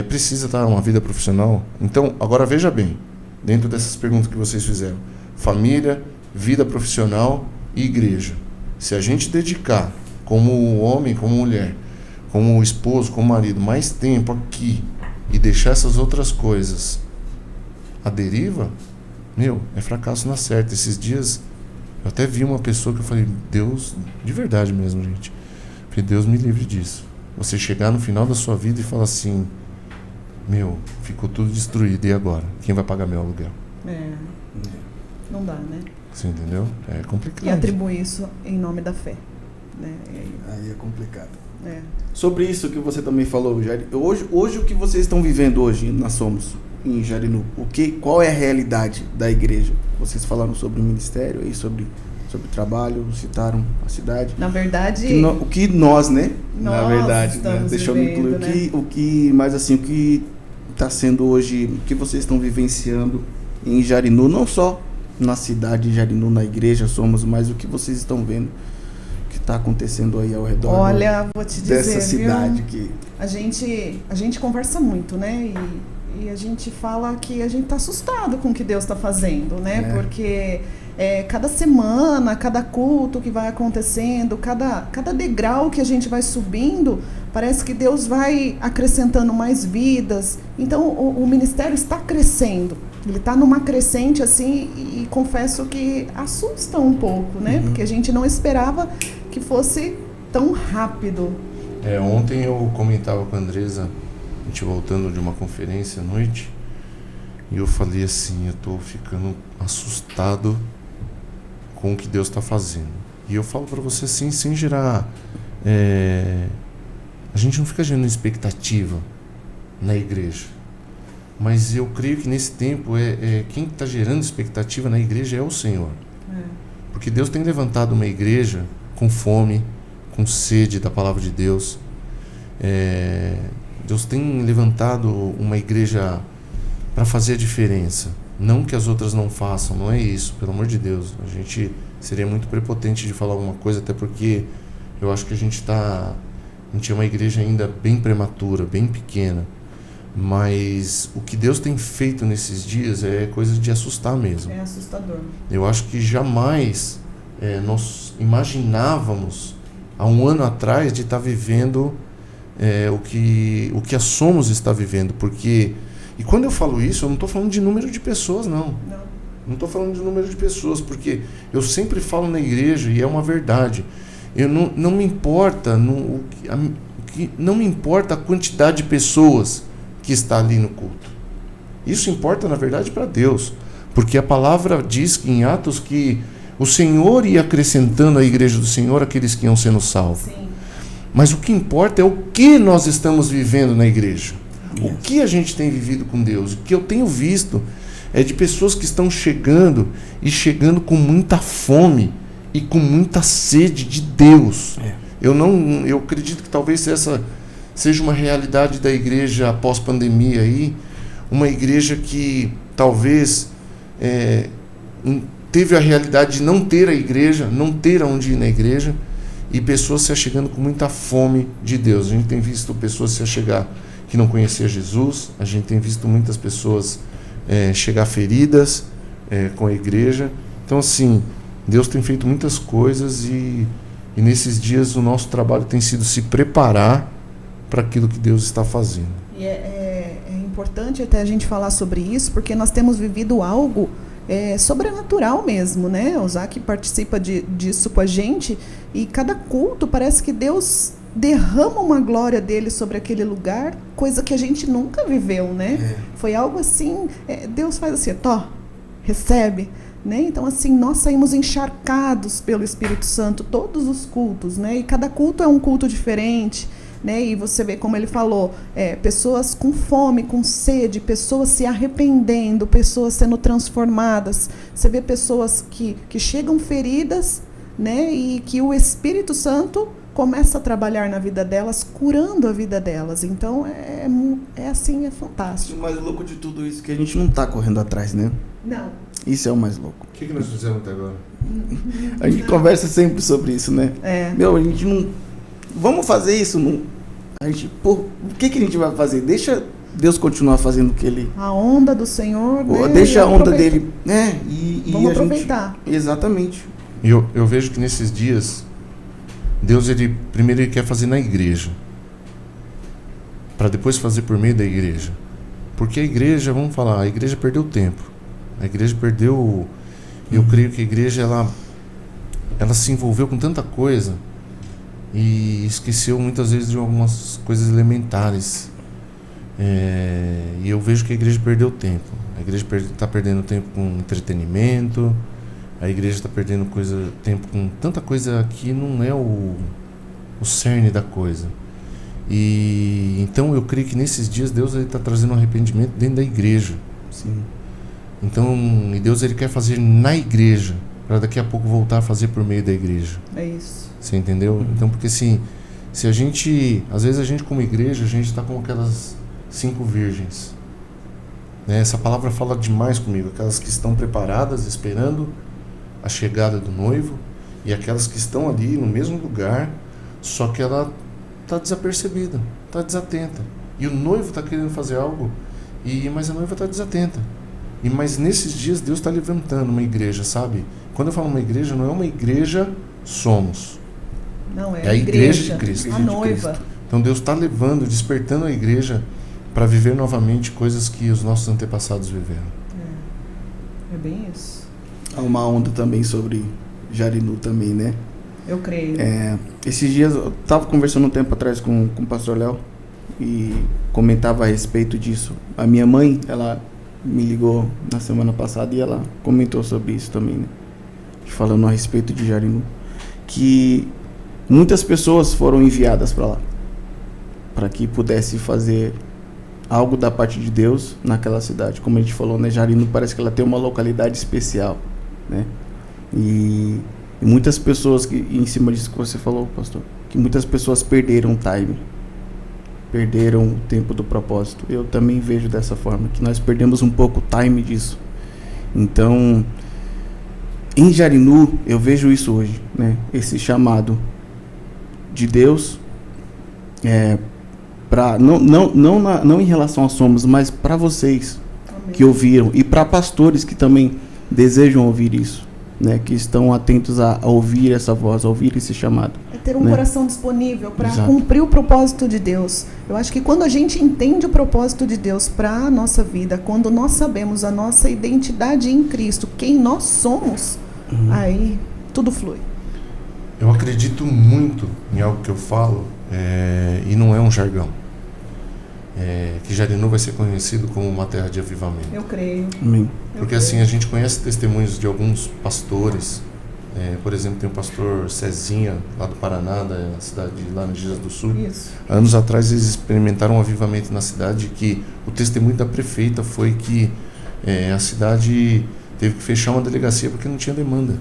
precisa estar uma vida profissional. Então, agora veja bem, dentro dessas perguntas que vocês fizeram, família, vida profissional e igreja. Se a gente dedicar, como homem, como mulher, como esposo, como marido, mais tempo aqui e deixar essas outras coisas à deriva, é fracasso na certa. Esses dias eu até vi uma pessoa que eu falei, Deus, de verdade mesmo, gente, porque Deus me livre disso. Você chegar no final da sua vida e falar assim, ficou tudo destruído, e agora? Quem vai pagar meu aluguel? Não dá, né? Você entendeu? É complicado. E atribuir isso em nome da fé, né? Aí é complicado. Sobre isso que você também falou, Jair, hoje o que vocês estão vivendo hoje na Somos, em Jarinu, qual é a realidade da igreja? Vocês falaram sobre o ministério, aí sobre trabalho, citaram a cidade. Na verdade... O que nós, né? Nós na verdade, né? Deixa eu me incluir. Né? O que está sendo hoje, o que vocês estão vivenciando em Jarinu, não só na cidade de Jarinu, na igreja Somos, mas o que vocês estão vendo que está acontecendo aí ao redor vou te dizer, dessa cidade. Viu? A gente conversa muito, né? E a gente fala que a gente está assustado com o que Deus está fazendo, né? Porque cada semana, cada culto que vai acontecendo, cada degrau que a gente vai subindo, parece que Deus vai acrescentando mais vidas. Então, o ministério está crescendo. Ele está numa crescente, assim, e confesso que assusta um pouco, né? Porque a gente não esperava que fosse tão rápido. Ontem eu comentava com a Andresa, a gente voltando de uma conferência à noite, e eu falei assim, eu estou ficando assustado com o que Deus está fazendo. E eu falo para você assim, sem gerar... a gente não fica gerando expectativa na igreja. Mas eu creio que nesse tempo, quem está gerando expectativa na igreja é o Senhor. Porque Deus tem levantado uma igreja com fome, com sede da palavra de Deus. Deus tem levantado uma igreja para fazer a diferença. Não que as outras não façam, não é isso, pelo amor de Deus. A gente seria muito prepotente de falar alguma coisa, até porque eu acho que a gente é uma igreja ainda bem prematura, bem pequena. Mas o que Deus tem feito nesses dias é coisa de assustar mesmo. É assustador. Eu acho que jamais nós imaginávamos, há um ano atrás, de estar vivendo o que a Somos está vivendo. Porque, e quando eu falo isso, eu não estou falando de número de pessoas, não. Não estou falando de número de pessoas, porque eu sempre falo na igreja, e é uma verdade. Não me importa, não me importa a quantidade de pessoas que está ali no culto. Isso importa, na verdade, para Deus, porque a palavra diz que em Atos que o Senhor ia acrescentando à igreja do Senhor aqueles que iam sendo salvos. Sim. Mas o que importa é o que nós estamos vivendo na igreja. O que a gente tem vivido com Deus. O que eu tenho visto é de pessoas que estão chegando e chegando com muita fome e com muita sede de Deus. Eu acredito que talvez essa seja uma realidade da igreja após pandemia aí, uma igreja que talvez teve a realidade de não ter a igreja, não ter aonde ir na igreja, e pessoas se achegando com muita fome de Deus. A gente tem visto pessoas se achegar que não conheciam Jesus, a gente tem visto muitas pessoas chegar feridas com a igreja. Então, assim, Deus tem feito muitas coisas e nesses dias o nosso trabalho tem sido se preparar para aquilo que Deus está fazendo. E é importante até a gente falar sobre isso, porque nós temos vivido algo sobrenatural mesmo, né? O Zac participa disso com a gente, e cada culto parece que Deus derrama uma glória dele sobre aquele lugar, coisa que a gente nunca viveu, né? Foi algo assim, Deus faz assim, recebe, né? Então, assim, nós saímos encharcados pelo Espírito Santo todos os cultos, né? E cada culto é um culto diferente, né? E você vê como ele falou, pessoas com fome, com sede, pessoas se arrependendo, pessoas sendo transformadas. Você vê pessoas que chegam feridas, né? E que o Espírito Santo começa a trabalhar na vida delas, curando a vida delas. Então, assim, é fantástico. O mais louco de tudo isso é que a gente não está correndo atrás, né? Não. Isso é o mais louco. O que nós fizemos até agora? A gente conversa sempre sobre isso, né? A gente não... Vamos fazer isso? Não. A gente, o que a gente vai fazer? Deixa Deus continuar fazendo o que Ele... A onda do Senhor, né? Deixa a onda dele... Vamos aproveitar. Exatamente. Eu vejo que nesses dias, Deus, primeiro Ele quer fazer na igreja, para depois fazer por meio da igreja. Porque a igreja, vamos falar, a igreja perdeu tempo. A igreja perdeu... Eu creio que a igreja, ela se envolveu com tanta coisa e esqueceu muitas vezes de algumas coisas elementares. E eu vejo que a igreja perdeu tempo. A igreja está perdendo tempo com entretenimento. A igreja está perdendo tempo com tanta coisa que não é o cerne da coisa. E então eu creio que nesses dias Deus está trazendo um arrependimento dentro da igreja. Sim. Então, e Deus quer fazer na igreja, para daqui a pouco voltar a fazer por meio da igreja. É isso. Você entendeu? Então, porque se a gente, às vezes a gente como igreja, a gente está como aquelas 5 virgens. Né? Essa palavra fala demais comigo, aquelas que estão preparadas, esperando a chegada do noivo, e aquelas que estão ali no mesmo lugar, só que ela está desapercebida, está desatenta. E o noivo está querendo fazer algo, mas a noiva está desatenta. Mas nesses dias Deus está levantando uma igreja, sabe? Quando eu falo uma igreja, não é uma igreja somos. Não, é a igreja de Cristo. A noiva. Então Deus está levando, despertando a igreja para viver novamente coisas que os nossos antepassados viveram. É bem isso. Há uma onda também sobre Jarinu também, né? Eu creio. Esses dias eu estava conversando um tempo atrás com o pastor Léo e comentava a respeito disso. A minha mãe, ela me ligou na semana passada e ela comentou sobre isso também, né? Falando a respeito de Jarinu, que muitas pessoas foram enviadas para lá para que pudesse fazer algo da parte de Deus naquela cidade. Como a gente falou, né? Jarinu parece que ela tem uma localidade especial, né? E muitas pessoas, em cima disso que você falou, pastor, que muitas pessoas perderam o time, perderam o tempo do propósito. Eu também vejo dessa forma, que nós perdemos um pouco o time disso. Então, em Jarinu, eu vejo isso hoje, né? Esse chamado de Deus, não em relação a Somos, mas para vocês. Amém. Que ouviram, e para pastores que também desejam ouvir isso, né? Que estão atentos a ouvir essa voz, a ouvir esse chamado. Ter um coração disponível para cumprir o propósito de Deus. Eu acho que quando a gente entende o propósito de Deus para a nossa vida, quando nós sabemos a nossa identidade em Cristo, quem nós somos, aí tudo flui. Eu acredito muito em algo que eu falo, e não é um jargão. Que Jarinu vai ser conhecido como uma terra de avivamento. Eu creio. Amém. Porque assim, a gente conhece testemunhos de alguns pastores Por exemplo, tem o pastor Cezinha, lá do Paraná, da cidade de Laranjeiras do Sul. Isso. Anos atrás eles experimentaram um avivamento na cidade, que o testemunho da prefeita foi que a cidade teve que fechar uma delegacia porque não tinha demanda.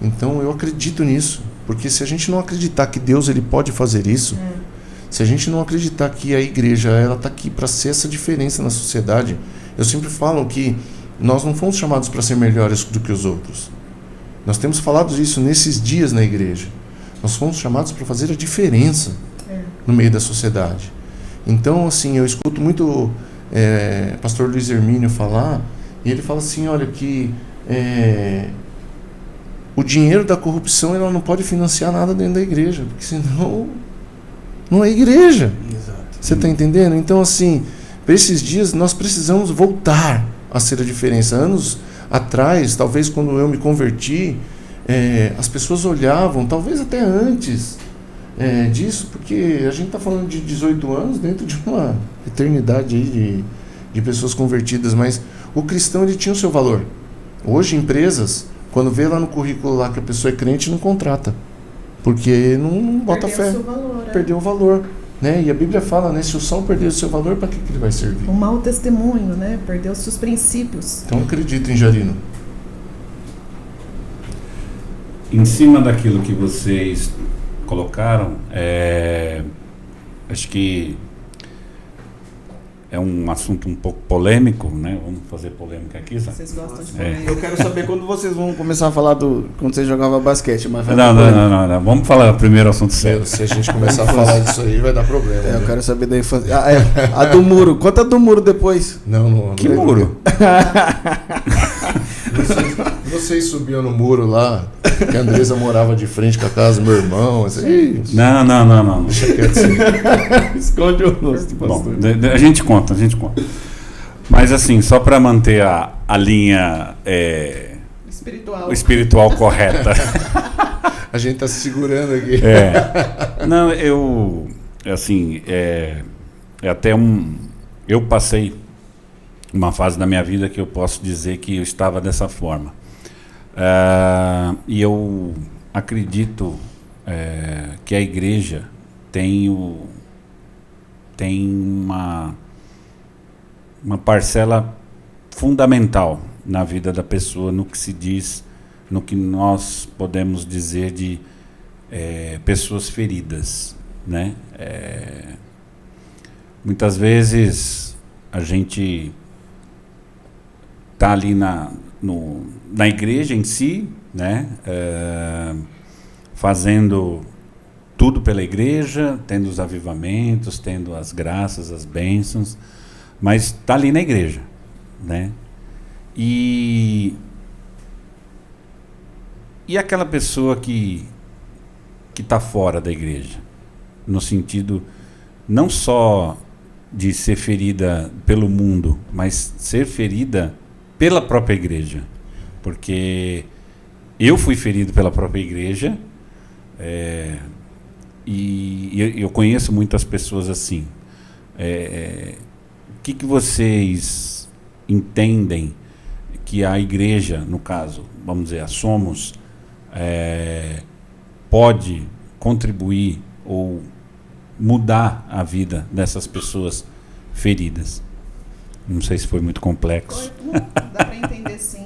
Então eu acredito nisso, porque se a gente não acreditar que Deus ele pode fazer isso, se a gente não acreditar que a igreja ela está aqui para ser essa diferença na sociedade, eu sempre falo que nós não fomos chamados para ser melhores do que os outros. Nós temos falado isso nesses dias na igreja. Nós fomos chamados para fazer a diferença no meio da sociedade. Então, assim, eu escuto muito pastor Luiz Hermínio falar, e ele fala assim, olha, que o dinheiro da corrupção ela não pode financiar nada dentro da igreja, porque senão não é igreja. Exato. Você está entendendo? Então, assim, para esses dias nós precisamos voltar a ser a diferença. Anos atrás, talvez quando eu me converti, as pessoas olhavam, talvez até antes disso, porque a gente está falando de 18 anos dentro de uma eternidade aí de pessoas convertidas, mas o cristão ele tinha o seu valor. Hoje, empresas, quando vê lá no currículo lá que a pessoa é crente, não contrata, porque não bota fé. Perdeu o valor. Né? E a Bíblia fala, né? Se o sal perder o seu valor, para que ele vai servir? Um mau testemunho, né? Perdeu os seus princípios. Então acredito em Jarino. Em cima daquilo que vocês colocaram, acho que é um assunto um pouco polêmico, né? Vamos fazer polêmica aqui, sabe? Vocês gostam de polêmica? Eu quero saber quando vocês vão começar a falar quando você jogava basquete. Mas não. Vamos falar primeiro o assunto sério. Se a gente começar a falar disso aí, vai dar problema. Eu quero saber da infância. A do muro. Conta do muro depois. Não. Que muro? Vocês subiam no muro lá, que a Andresa morava de frente com a casa do meu irmão. Assim, Não. Deixa quieto assim. Esconde o rosto. Bom, a gente conta. Mas assim, só para manter a linha espiritual correta. A gente está se segurando aqui. Não, eu passei uma fase da minha vida que eu posso dizer que eu estava dessa forma. E eu acredito que a igreja tem uma parcela fundamental na vida da pessoa, no que se diz, no que nós podemos dizer de pessoas feridas, né? Muitas vezes a gente está ali na igreja em si, né? Fazendo tudo pela igreja, tendo os avivamentos, tendo as graças, as bênçãos, mas está ali na igreja, né? E aquela pessoa que está fora da igreja, no sentido não só de ser ferida pelo mundo, mas ser ferida pela própria igreja, porque eu fui ferido pela própria igreja, e eu conheço muitas pessoas assim. O que vocês entendem que a igreja, no caso, vamos dizer, a Somos, pode contribuir ou mudar a vida dessas pessoas feridas? Não sei se foi muito complexo. Dá para entender, sim.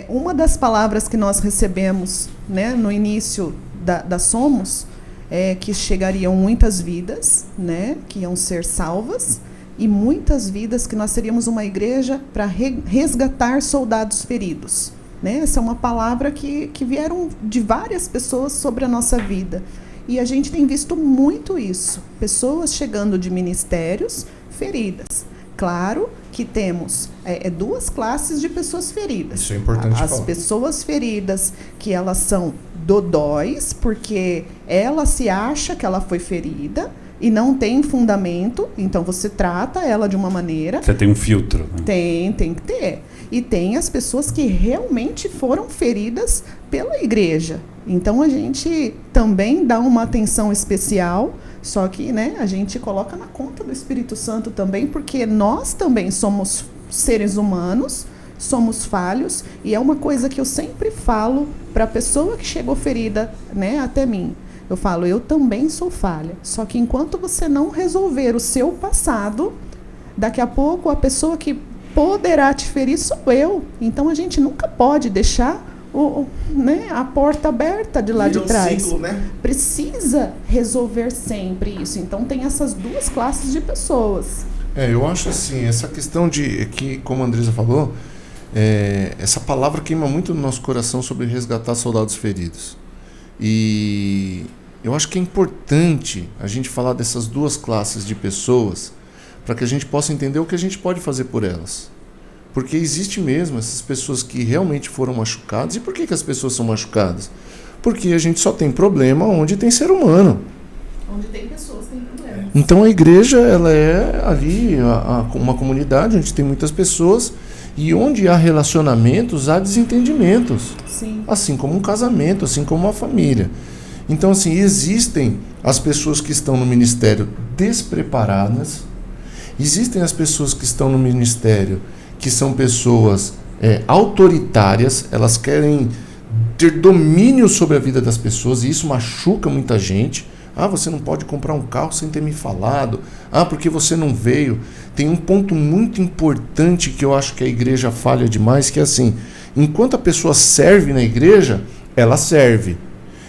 Uma das palavras que nós recebemos, né, no início da Somos é que chegariam muitas vidas, né, que iam ser salvas, e muitas vidas que nós seríamos uma igreja para resgatar soldados feridos. Né? Essa é uma palavra que vieram de várias pessoas sobre a nossa vida. E a gente tem visto muito isso. Pessoas chegando de ministérios feridas. Claro que temos duas classes de pessoas feridas. Isso é importante As falar. pessoas feridas, que elas são dodóis, porque ela se acha que ela foi ferida e não tem fundamento, então você trata ela de uma maneira... Você tem um filtro. Né? Tem que ter. E tem as pessoas que realmente foram feridas pela igreja. Então a gente também dá uma atenção especial, só que, né, a gente coloca na conta do Espírito Santo também, porque nós também somos seres humanos, somos falhos, e é uma coisa que eu sempre falo para a pessoa que chegou ferida, né, até mim. Eu falo, eu também sou falha. Só que enquanto você não resolver o seu passado, daqui a pouco a pessoa que poderá te ferir sou eu. Então a gente nunca pode deixar né, a porta aberta de lá de trás. Ciclo, né? Precisa resolver sempre isso. Então tem essas duas classes de pessoas. Eu acho assim, essa questão de que, como a Andresa falou, essa palavra queima muito no nosso coração sobre resgatar soldados feridos. E eu acho que é importante a gente falar dessas duas classes de pessoas para que a gente possa entender o que a gente pode fazer por elas. Porque existe mesmo essas pessoas que realmente foram machucadas. E por que as pessoas são machucadas? Porque a gente só tem problema onde tem ser humano. Onde tem pessoas, tem problema. Então a igreja, ela é ali uma comunidade onde tem muitas pessoas e onde há relacionamentos, há desentendimentos. Sim. Assim como um casamento, assim como uma família. Então, assim, existem as pessoas que estão no ministério despreparadas, existem as pessoas que estão no ministério que são pessoas autoritárias, elas querem ter domínio sobre a vida das pessoas, e isso machuca muita gente. Você não pode comprar um carro sem ter me falado. Porque você não veio. Tem um ponto muito importante que eu acho que a igreja falha demais, que é assim, enquanto a pessoa serve na igreja, ela serve.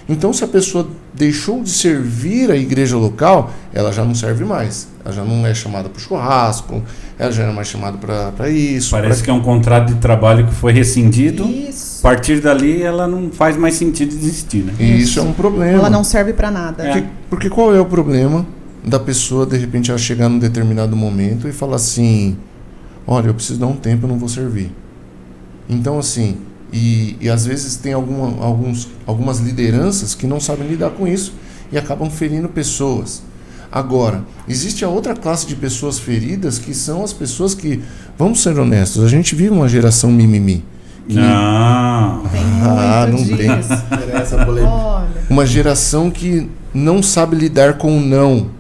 Então, se a pessoa deixou de servir a igreja local, ela já não serve mais. Ela já não é chamada para o churrasco, ela já não é mais chamada para isso. Parece que é um contrato de trabalho que foi rescindido. Isso. A partir dali, ela não faz mais sentido existir, né? E isso é um problema. Ela não serve para nada. Porque qual é o problema da pessoa, de repente, ela chegar num determinado momento e falar assim, olha, eu preciso dar um tempo, eu não vou servir. Então, assim, e às vezes tem algumas lideranças que não sabem lidar com isso e acabam ferindo pessoas. Agora, existe a outra classe de pessoas feridas, que são as pessoas que, vamos ser honestos, a gente vive uma geração mimimi. Não. Tem muito não tem. disso. Essa polêmica. Olha. Uma geração que não sabe lidar com o não.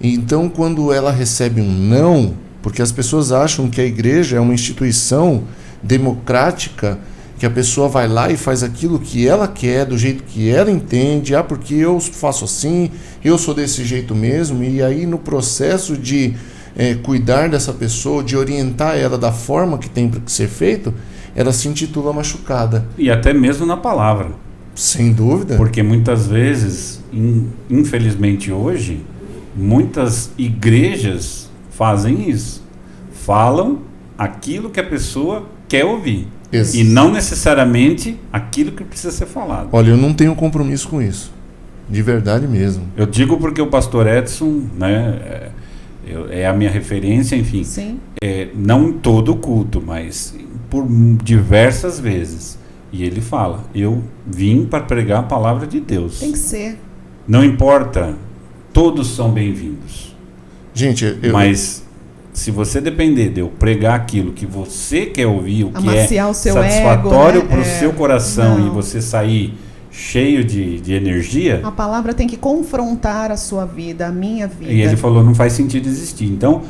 Então, quando ela recebe um não, porque as pessoas acham que a igreja é uma instituição democrática, que a pessoa vai lá e faz aquilo que ela quer, do jeito que ela entende, porque eu faço assim, eu sou desse jeito mesmo, e aí no processo de cuidar dessa pessoa, de orientar ela da forma que tem que ser feito, ela se intitula machucada. E até mesmo na palavra. Sem dúvida. Porque muitas vezes, infelizmente hoje, muitas igrejas fazem isso. Falam aquilo que a pessoa quer ouvir. Isso. E não necessariamente aquilo que precisa ser falado. Olha, eu não tenho compromisso com isso. De verdade mesmo. Eu digo porque o pastor Edson, né, é a minha referência, enfim. Sim. Não em todo culto, mas por diversas vezes. E ele fala, eu vim para pregar a palavra de Deus. Tem que ser. Não importa, todos são bem-vindos. Gente, Mas se você depender de eu pregar aquilo que você quer ouvir, o que amaciar é o seu satisfatório ego, né? para o seu coração, Não. e você sair cheio de energia, A palavra tem que confrontar a sua vida, a minha vida. e ele falou, não faz sentido existir. Então,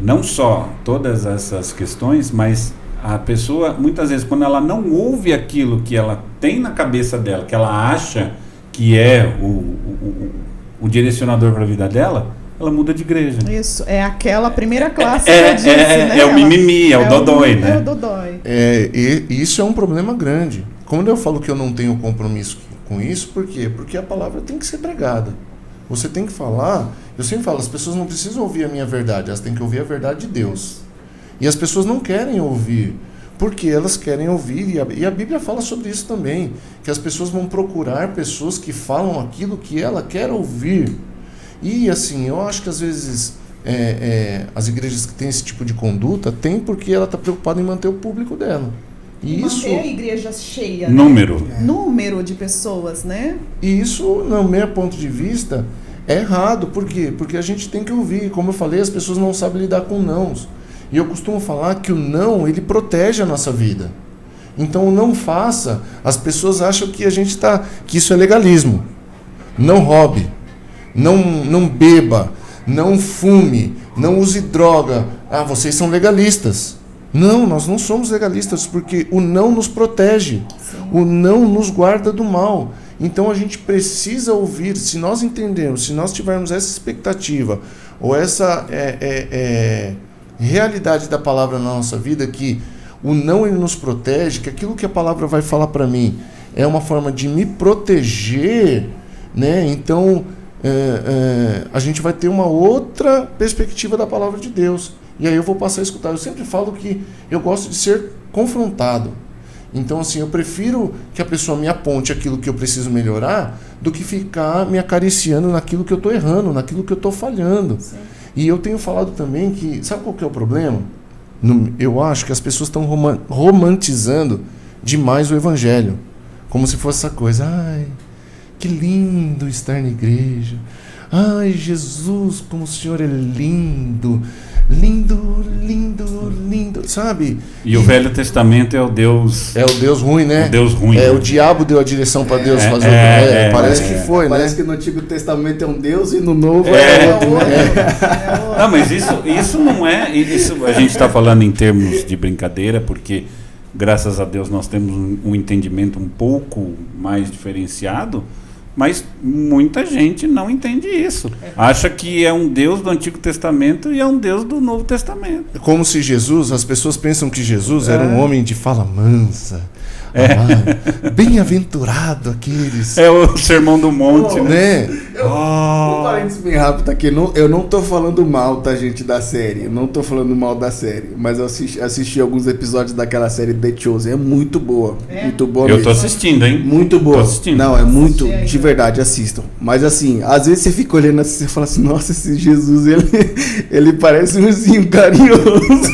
não só todas essas questões, mas a pessoa, muitas vezes, quando ela não ouve aquilo que ela tem na cabeça dela, que ela acha que é o direcionador para a vida dela, ela muda de igreja. Isso, é aquela primeira classe que eu disse, né? É o mimimi, é o dodói, né? É o dodói. E isso é um problema grande. Quando eu falo que eu não tenho compromisso com isso, por quê? Porque a palavra tem que ser pregada. Você tem que falar. Eu sempre falo, as pessoas não precisam ouvir a minha verdade, elas têm que ouvir a verdade de Deus. E as pessoas não querem ouvir, porque elas querem ouvir, e a Bíblia fala sobre isso também, que as pessoas vão procurar pessoas que falam aquilo que ela quer ouvir. E assim, eu acho que às vezes as igrejas que têm esse tipo de conduta, tem porque ela está preocupada em manter o público dela. E isso, manter a igreja cheia, Número. né? Número de pessoas, né? E isso, no meu ponto de vista, é errado. Por quê? Porque a gente tem que ouvir. Como eu falei, as pessoas não sabem lidar com nãos. E eu costumo falar que o não, ele protege a nossa vida. Então, o não faça, as pessoas acham que que isso é legalismo. Não roube, não beba, não fume, não use droga. Vocês são legalistas. Não, nós não somos legalistas, porque o não nos protege, o não nos guarda do mal. Então a gente precisa ouvir, se nós entendermos, se nós tivermos essa expectativa, ou essa realidade da palavra na nossa vida, que o não ele nos protege, que aquilo que a palavra vai falar para mim é uma forma de me proteger, né? Então a gente vai ter uma outra perspectiva da palavra de Deus. E aí eu vou passar a escutar. Eu sempre falo que eu gosto de ser confrontado. Então, assim, eu prefiro que a pessoa me aponte aquilo que eu preciso melhorar do que ficar me acariciando naquilo que eu estou errando, naquilo que eu estou falhando. Sim. E eu tenho falado também que... Sabe qual que é o problema? Eu acho que as pessoas estão romantizando demais o evangelho. Como se fosse essa coisa. Ai, que lindo estar na igreja. Ai, Jesus, como o Senhor é lindo. Lindo, lindo, lindo, sabe? E o Velho Testamento é o Deus... É o Deus ruim, né? O Deus ruim. O diabo deu a direção para Deus fazer parece que foi, parece que no Antigo Testamento é um Deus e no Novo é outro. Não, mas isso não é... Isso a gente está falando em termos de brincadeira, porque graças a Deus nós temos um entendimento um pouco mais diferenciado, mas muita gente não entende isso. Acha que é um Deus do Antigo Testamento e é um Deus do Novo Testamento. Como se Jesus, as pessoas pensam que Jesus era um homem de fala mansa. Bem-aventurado aqueles. É o Sermão do Monte, né? Um parênteses bem rápido aqui. Eu não tô falando mal, tá, gente, da série. Eu não tô falando mal da série. Mas eu assisti alguns episódios daquela série The Chosen. É muito boa. Muito boa mesmo. Eu tô assistindo, hein? Muito boa. Tô assistindo. Não, é muito. De verdade, assistam. Mas assim, às vezes você fica olhando assim e fala assim: nossa, esse Jesus, ele parece um ursinho carinhoso.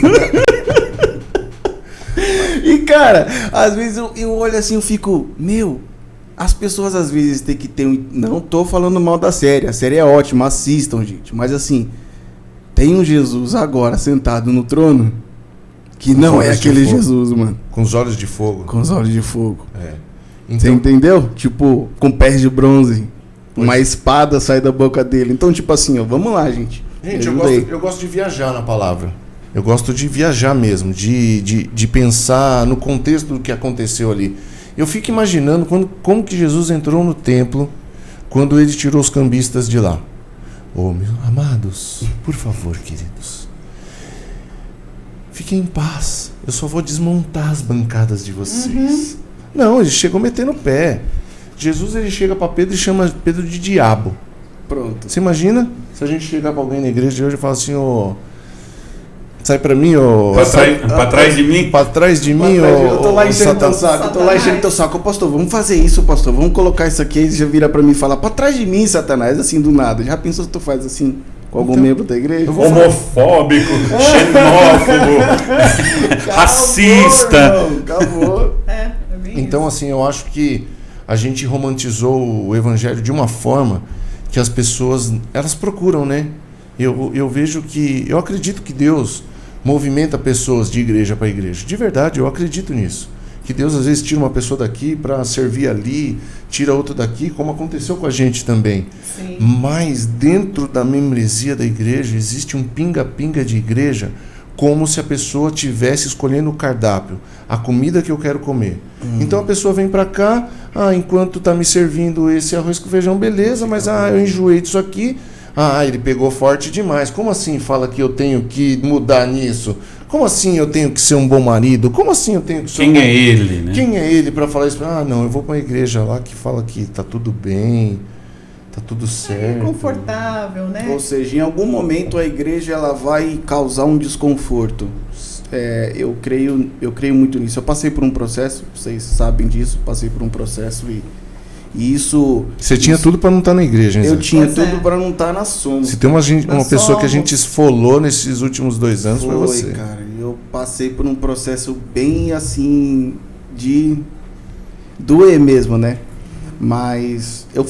E cara, às vezes eu olho assim, eu fico, as pessoas às vezes têm que ter não tô falando mal da série, a série é ótima, assistam, gente, mas assim, tem um Jesus agora sentado no trono que não é aquele Jesus, mano. Com os olhos de fogo. Com os olhos de fogo. Então, você entendeu? Tipo, com pés de bronze, uma espada sai da boca dele. Então, tipo assim, ó, vamos lá, gente. Gente, eu gosto de viajar na palavra. Eu gosto de viajar mesmo, de pensar no contexto do que aconteceu ali. Eu fico imaginando como que Jesus entrou no templo quando ele tirou os cambistas de lá. Meus amados, por favor, queridos, fiquem em paz. Eu só vou desmontar as bancadas de vocês. Não, ele chegou metendo o pé. Jesus, ele chega para Pedro e chama Pedro de diabo. Pronto. Você imagina se a gente chegar para alguém na igreja de hoje e falar assim, sai pra mim, pra trás de mim? Pra trás de mim, eu tô lá enchendo teu saco, teu saco. Pastor, vamos fazer isso, pastor. Vamos colocar isso aqui. Aí já vira pra mim e fala, pra trás de mim, Satanás, assim, do nada. Já pensou se tu faz assim com algum membro da igreja? Homofóbico, xenófobo, racista. Acabou. Então, assim, eu acho que a gente romantizou o evangelho de uma forma que as pessoas, elas procuram, né? Eu vejo que, eu acredito que Deus movimenta pessoas de igreja para igreja. De verdade, eu acredito nisso. Que Deus às vezes tira uma pessoa daqui para servir ali, tira outra daqui, como aconteceu com a gente também. Sim. Mas dentro da membresia da igreja existe um pinga-pinga de igreja, como se a pessoa estivesse escolhendo o cardápio, a comida que eu quero comer. Então a pessoa vem para cá, enquanto está me servindo esse arroz com feijão, beleza, mas eu enjoei disso aqui. Ele pegou forte demais. Como assim fala que eu tenho que mudar nisso? Como assim eu tenho que ser um bom marido? Como assim eu tenho que ser Quem é ele, né? Quem é ele para falar isso? Não, eu vou para uma igreja lá que fala que tá tudo bem, tá tudo certo. É confortável, né? Ou seja, em algum momento a igreja ela vai causar um desconforto. Eu creio muito nisso. Eu passei por um processo, vocês sabem disso, passei por um processo e isso... Você tinha tudo para não estar na igreja, hein? Eu tinha tudo para não estar na sombra. Se tem uma pessoa que a gente esfolou nesses últimos 2 anos, foi você. Cara, eu passei por um processo bem assim, de doer mesmo, né? Mas eu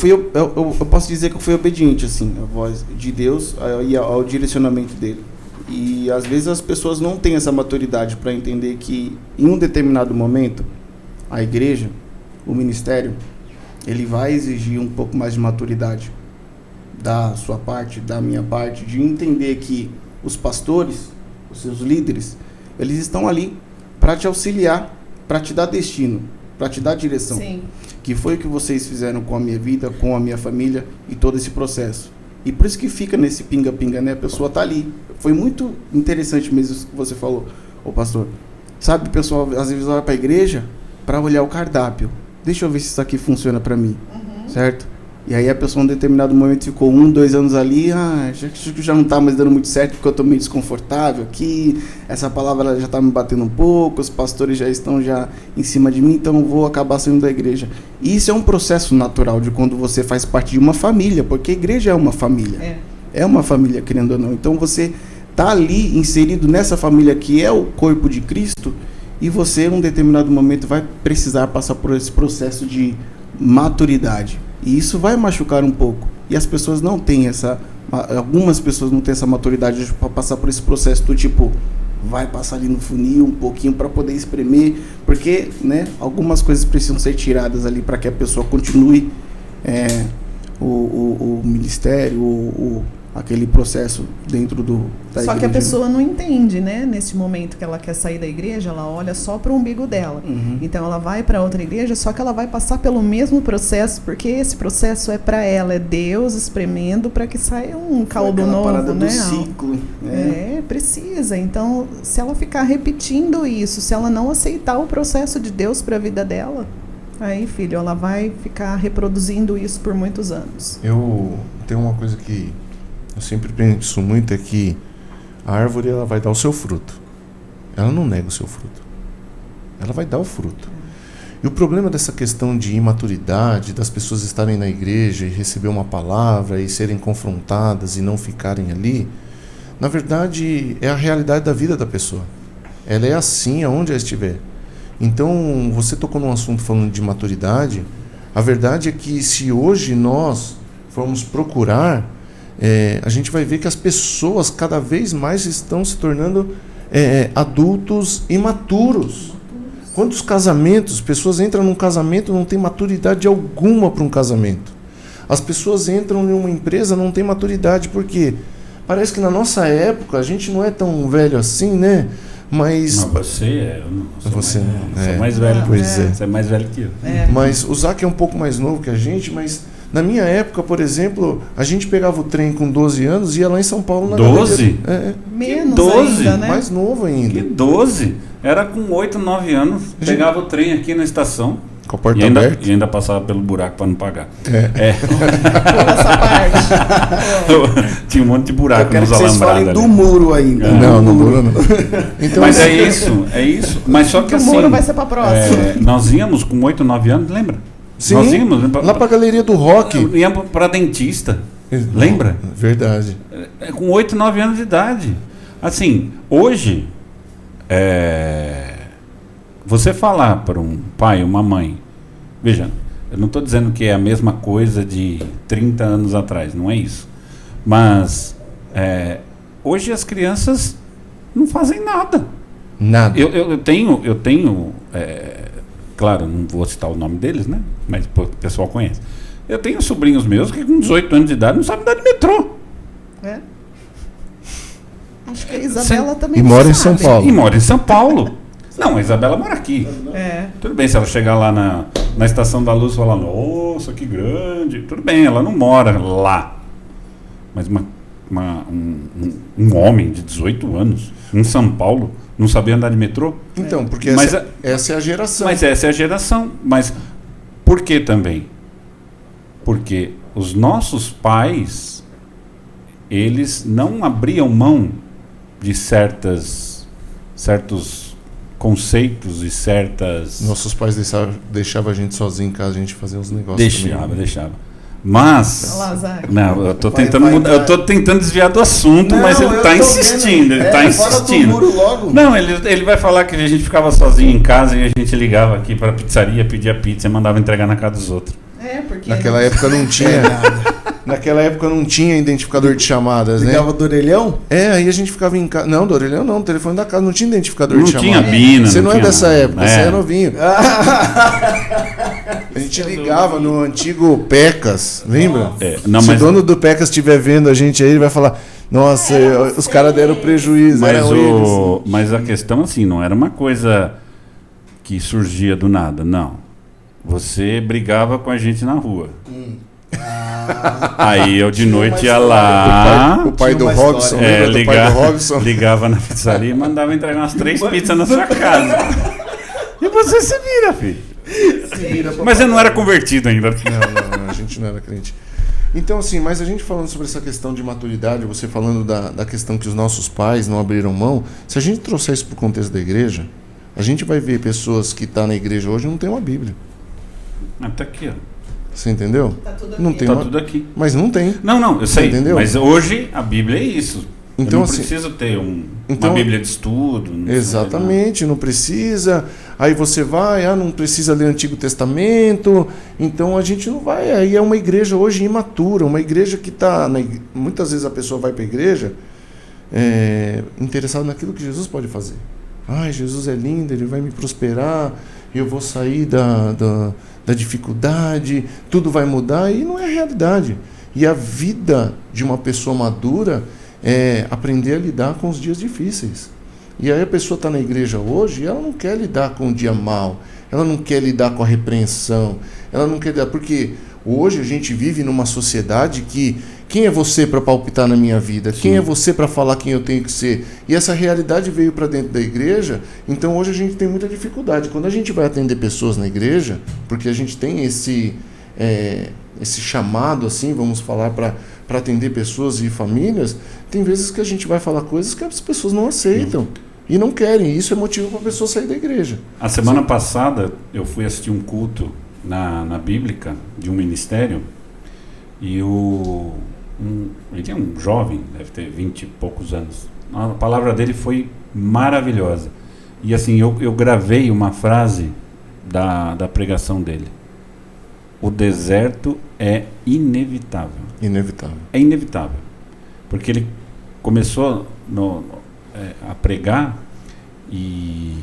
posso dizer que eu fui obediente, assim, à voz de Deus e ao direcionamento dele. E às vezes as pessoas não têm essa maturidade para entender que em um determinado momento, a igreja, o ministério, ele vai exigir um pouco mais de maturidade da sua parte, da minha parte, de entender que os pastores, os seus líderes, Eles estão ali para te auxiliar, para te dar destino, para te dar direção. Sim. Que foi o que vocês fizeram com a minha vida, com a minha família e todo esse processo. E por isso que fica nesse pinga-pinga, né? A pessoa tá ali. Foi muito interessante mesmo isso que você falou, ô pastor. Sabe, o pessoal às vezes olha para a igreja para olhar o cardápio. Deixa eu ver se isso aqui funciona para mim, certo? E aí a pessoa em um determinado momento ficou 1, 2 anos ali, já não está mais dando muito certo porque eu estou meio desconfortável aqui, essa palavra já está me batendo um pouco, os pastores já estão em cima de mim, então eu vou acabar saindo da igreja. E isso é um processo natural de quando você faz parte de uma família, porque a igreja é uma família. É uma família, querendo ou não. Então você está ali inserido nessa família que é o corpo de Cristo e você, em um determinado momento, vai precisar passar por esse processo de maturidade. E isso vai machucar um pouco. E as pessoas não têm algumas pessoas não têm essa maturidade para passar por esse processo do tipo, vai passar ali no funil um pouquinho para poder espremer, porque, né, algumas coisas precisam ser tiradas ali para que a pessoa continue o ministério, aquele processo dentro da igreja. Só que a pessoa não entende, né? Nesse momento que ela quer sair da igreja, ela olha só para o umbigo dela. Então ela vai para outra igreja, só que ela vai passar pelo mesmo processo, porque esse processo é para ela, é Deus espremendo para que saia um caldo novo, parada né? Do ciclo. Precisa. Então, se ela ficar repetindo isso, se ela não aceitar o processo de Deus para a vida dela, aí, filho, ela vai ficar reproduzindo isso por muitos anos. Eu tenho uma coisa que eu sempre penso muito, é que a árvore ela vai dar o seu fruto. Ela não nega o seu fruto. Ela vai dar o fruto. E o problema dessa questão de imaturidade, das pessoas estarem na igreja e receber uma palavra e serem confrontadas e não ficarem ali, na verdade é a realidade da vida da pessoa. Ela é assim aonde ela estiver. Então, você tocou num assunto falando de maturidade. A verdade é que se hoje nós formos procurar, a gente vai ver que as pessoas cada vez mais estão se tornando adultos imaturos. Quantos casamentos, pessoas entram num casamento e não tem maturidade alguma para um casamento. As pessoas entram em uma empresa e não tem maturidade, porque parece que na nossa época a gente não é tão velho assim, né? Mas você é. Eu você sou mais velho. Pois é. Você é mais velho que eu. Mas o Zac é um pouco mais novo que a gente, mas na minha época, por exemplo, a gente pegava o trem com 12 anos e ia lá em São Paulo na 12? Menos 12? ainda, né? Mais novo ainda. Que 12? Era com 8, 9 anos. Pegava o trem aqui na estação. Com a porta aberta. E ainda passava pelo buraco para não pagar. Pula essa parte. Tinha um monte de buraco nos alambrados. Vocês falem do muro ainda. Não, no muro não. Então, mas é isso. Mas só que o assim... muro vai ser para próxima. Nós íamos com 8, 9 anos, lembra? Sim, nós íamos lá para a Galeria do Rock. Íamos para dentista. Lembra? Verdade. Com 8, 9 anos de idade. Assim, hoje... você falar para um pai, uma mãe, veja, eu não estou dizendo que é a mesma coisa de 30 anos atrás, não é isso. Mas hoje as crianças não fazem nada. Nada. Eu tenho, claro, não vou citar o nome deles, né? Mas o pessoal conhece. Eu tenho sobrinhos meus que com 18 anos de idade não sabem andar de metrô. Acho que a Isabela também E mora em sabe. São Paulo. E mora em São Paulo. Não, a Isabela mora aqui. Tudo bem se ela chegar lá na Estação da Luz e falar, nossa, que grande. Tudo bem, ela não mora lá. Mas um homem de 18 anos, em São Paulo, não sabia andar de metrô? Então, porque essa é a geração. Mas essa é a geração. Mas por que também? Porque os nossos pais, eles não abriam mão de certos conceitos e certas... Nossos pais deixavam a gente sozinho em casa, a gente fazia uns negócios. Deixava. Mas... Olá, Zac. Não, eu tô tentando mudar, eu tô tentando desviar do assunto, mas ele tá insistindo, ele tá insistindo. Fala do muro logo. Não, ele vai falar que a gente ficava sozinho em casa e a gente ligava aqui pra pizzaria, pedia pizza e mandava entregar na casa dos outros. Porque... Naquela época não tinha... Naquela época não tinha identificador de chamadas, né? Ligava do orelhão? Aí a gente ficava em casa. Não, do orelhão não, o telefone da casa não tinha identificador de chamada. Não tinha Bina. Você não é tinha dessa época, você é novinho. A gente ligava no antigo Pecas, lembra? Não, Se mas... o dono do Pecas estiver vendo a gente aí, ele vai falar: Nossa, os caras deram prejuízo. Mas a questão, assim, não era uma coisa que surgia do nada, não. Você brigava com a gente na rua. Aí eu de noite ia lá. O pai do Robson, ligava na pizzaria e mandava entregar umas 3 pizzas na sua casa. E você se vira, filho. Mas você não era convertido ainda. Não, a gente não era crente. Então, assim, mas a gente falando sobre essa questão de maturidade, você falando da questão que os nossos pais não abriram mão, se a gente trouxer isso para o contexto da igreja, a gente vai ver pessoas que estão na igreja hoje e não tem uma Bíblia. Tá aqui, ó. Você entendeu? Tá tudo aqui. Não tem tudo aqui. Mas não tem. Não, eu sei. Entendeu? Mas hoje a Bíblia é isso. Então, eu não preciso ter uma Bíblia de estudo. Exatamente, não precisa. Aí você vai, não precisa ler Antigo Testamento. Então a gente não vai. Aí é uma igreja hoje imatura, uma igreja que está... Muitas vezes a pessoa vai para a igreja interessada naquilo que Jesus pode fazer. Jesus é lindo, ele vai me prosperar, eu vou sair da dificuldade, tudo vai mudar, e não é a realidade. E a vida de uma pessoa madura é aprender a lidar com os dias difíceis. E aí a pessoa está na igreja hoje e ela não quer lidar com o dia mau, ela não quer lidar com a repreensão, ela não quer lidar, porque hoje a gente vive numa sociedade que quem é você para palpitar na minha vida? Sim. Quem é você para falar quem eu tenho que ser? E essa realidade veio para dentro da igreja, então hoje a gente tem muita dificuldade. Quando a gente vai atender pessoas na igreja, porque a gente tem esse chamado, assim, vamos falar, para atender pessoas e famílias, tem vezes que a gente vai falar coisas que as pessoas não aceitam e não querem. Isso é motivo para a pessoa sair da igreja. A semana passada eu fui assistir um culto na Bíblica de um ministério e ele é um jovem, deve ter 20 e poucos anos. A palavra dele foi maravilhosa. E assim, eu gravei uma frase da pregação dele. O deserto é inevitável. Inevitável. É inevitável. Porque ele começou a pregar e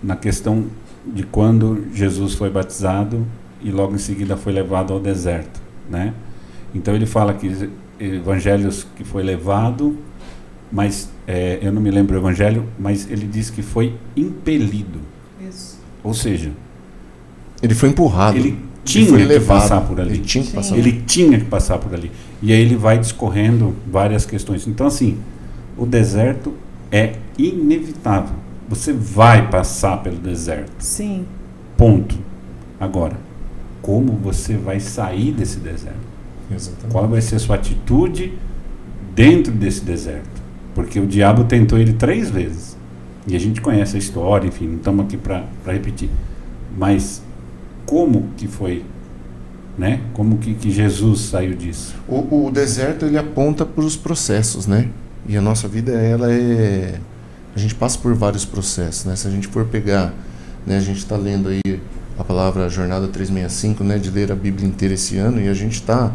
na questão de quando Jesus foi batizado e logo em seguida foi levado ao deserto, né? Então ele fala que evangelhos que foi levado, mas eu não me lembro o evangelho, mas ele diz que foi impelido. Isso. Ou seja, ele foi empurrado. Ele tinha que passar por ali. Ele tinha que passar por ali. E aí ele vai discorrendo várias questões. Então, assim, o deserto é inevitável. Você vai passar pelo deserto. Sim. Ponto. Agora, como você vai sair desse deserto? Exatamente. Qual vai ser a sua atitude dentro desse deserto? Porque o diabo tentou ele 3 vezes. E a gente conhece a história, enfim, não estamos aqui para repetir. Mas como que foi, né? Como que Jesus saiu disso? O deserto, ele aponta para os processos, né? E a nossa vida, a gente passa por vários processos, né? Se a gente for pegar, né, a gente está lendo aí a palavra Jornada 365, né, de ler a Bíblia inteira esse ano, e a gente está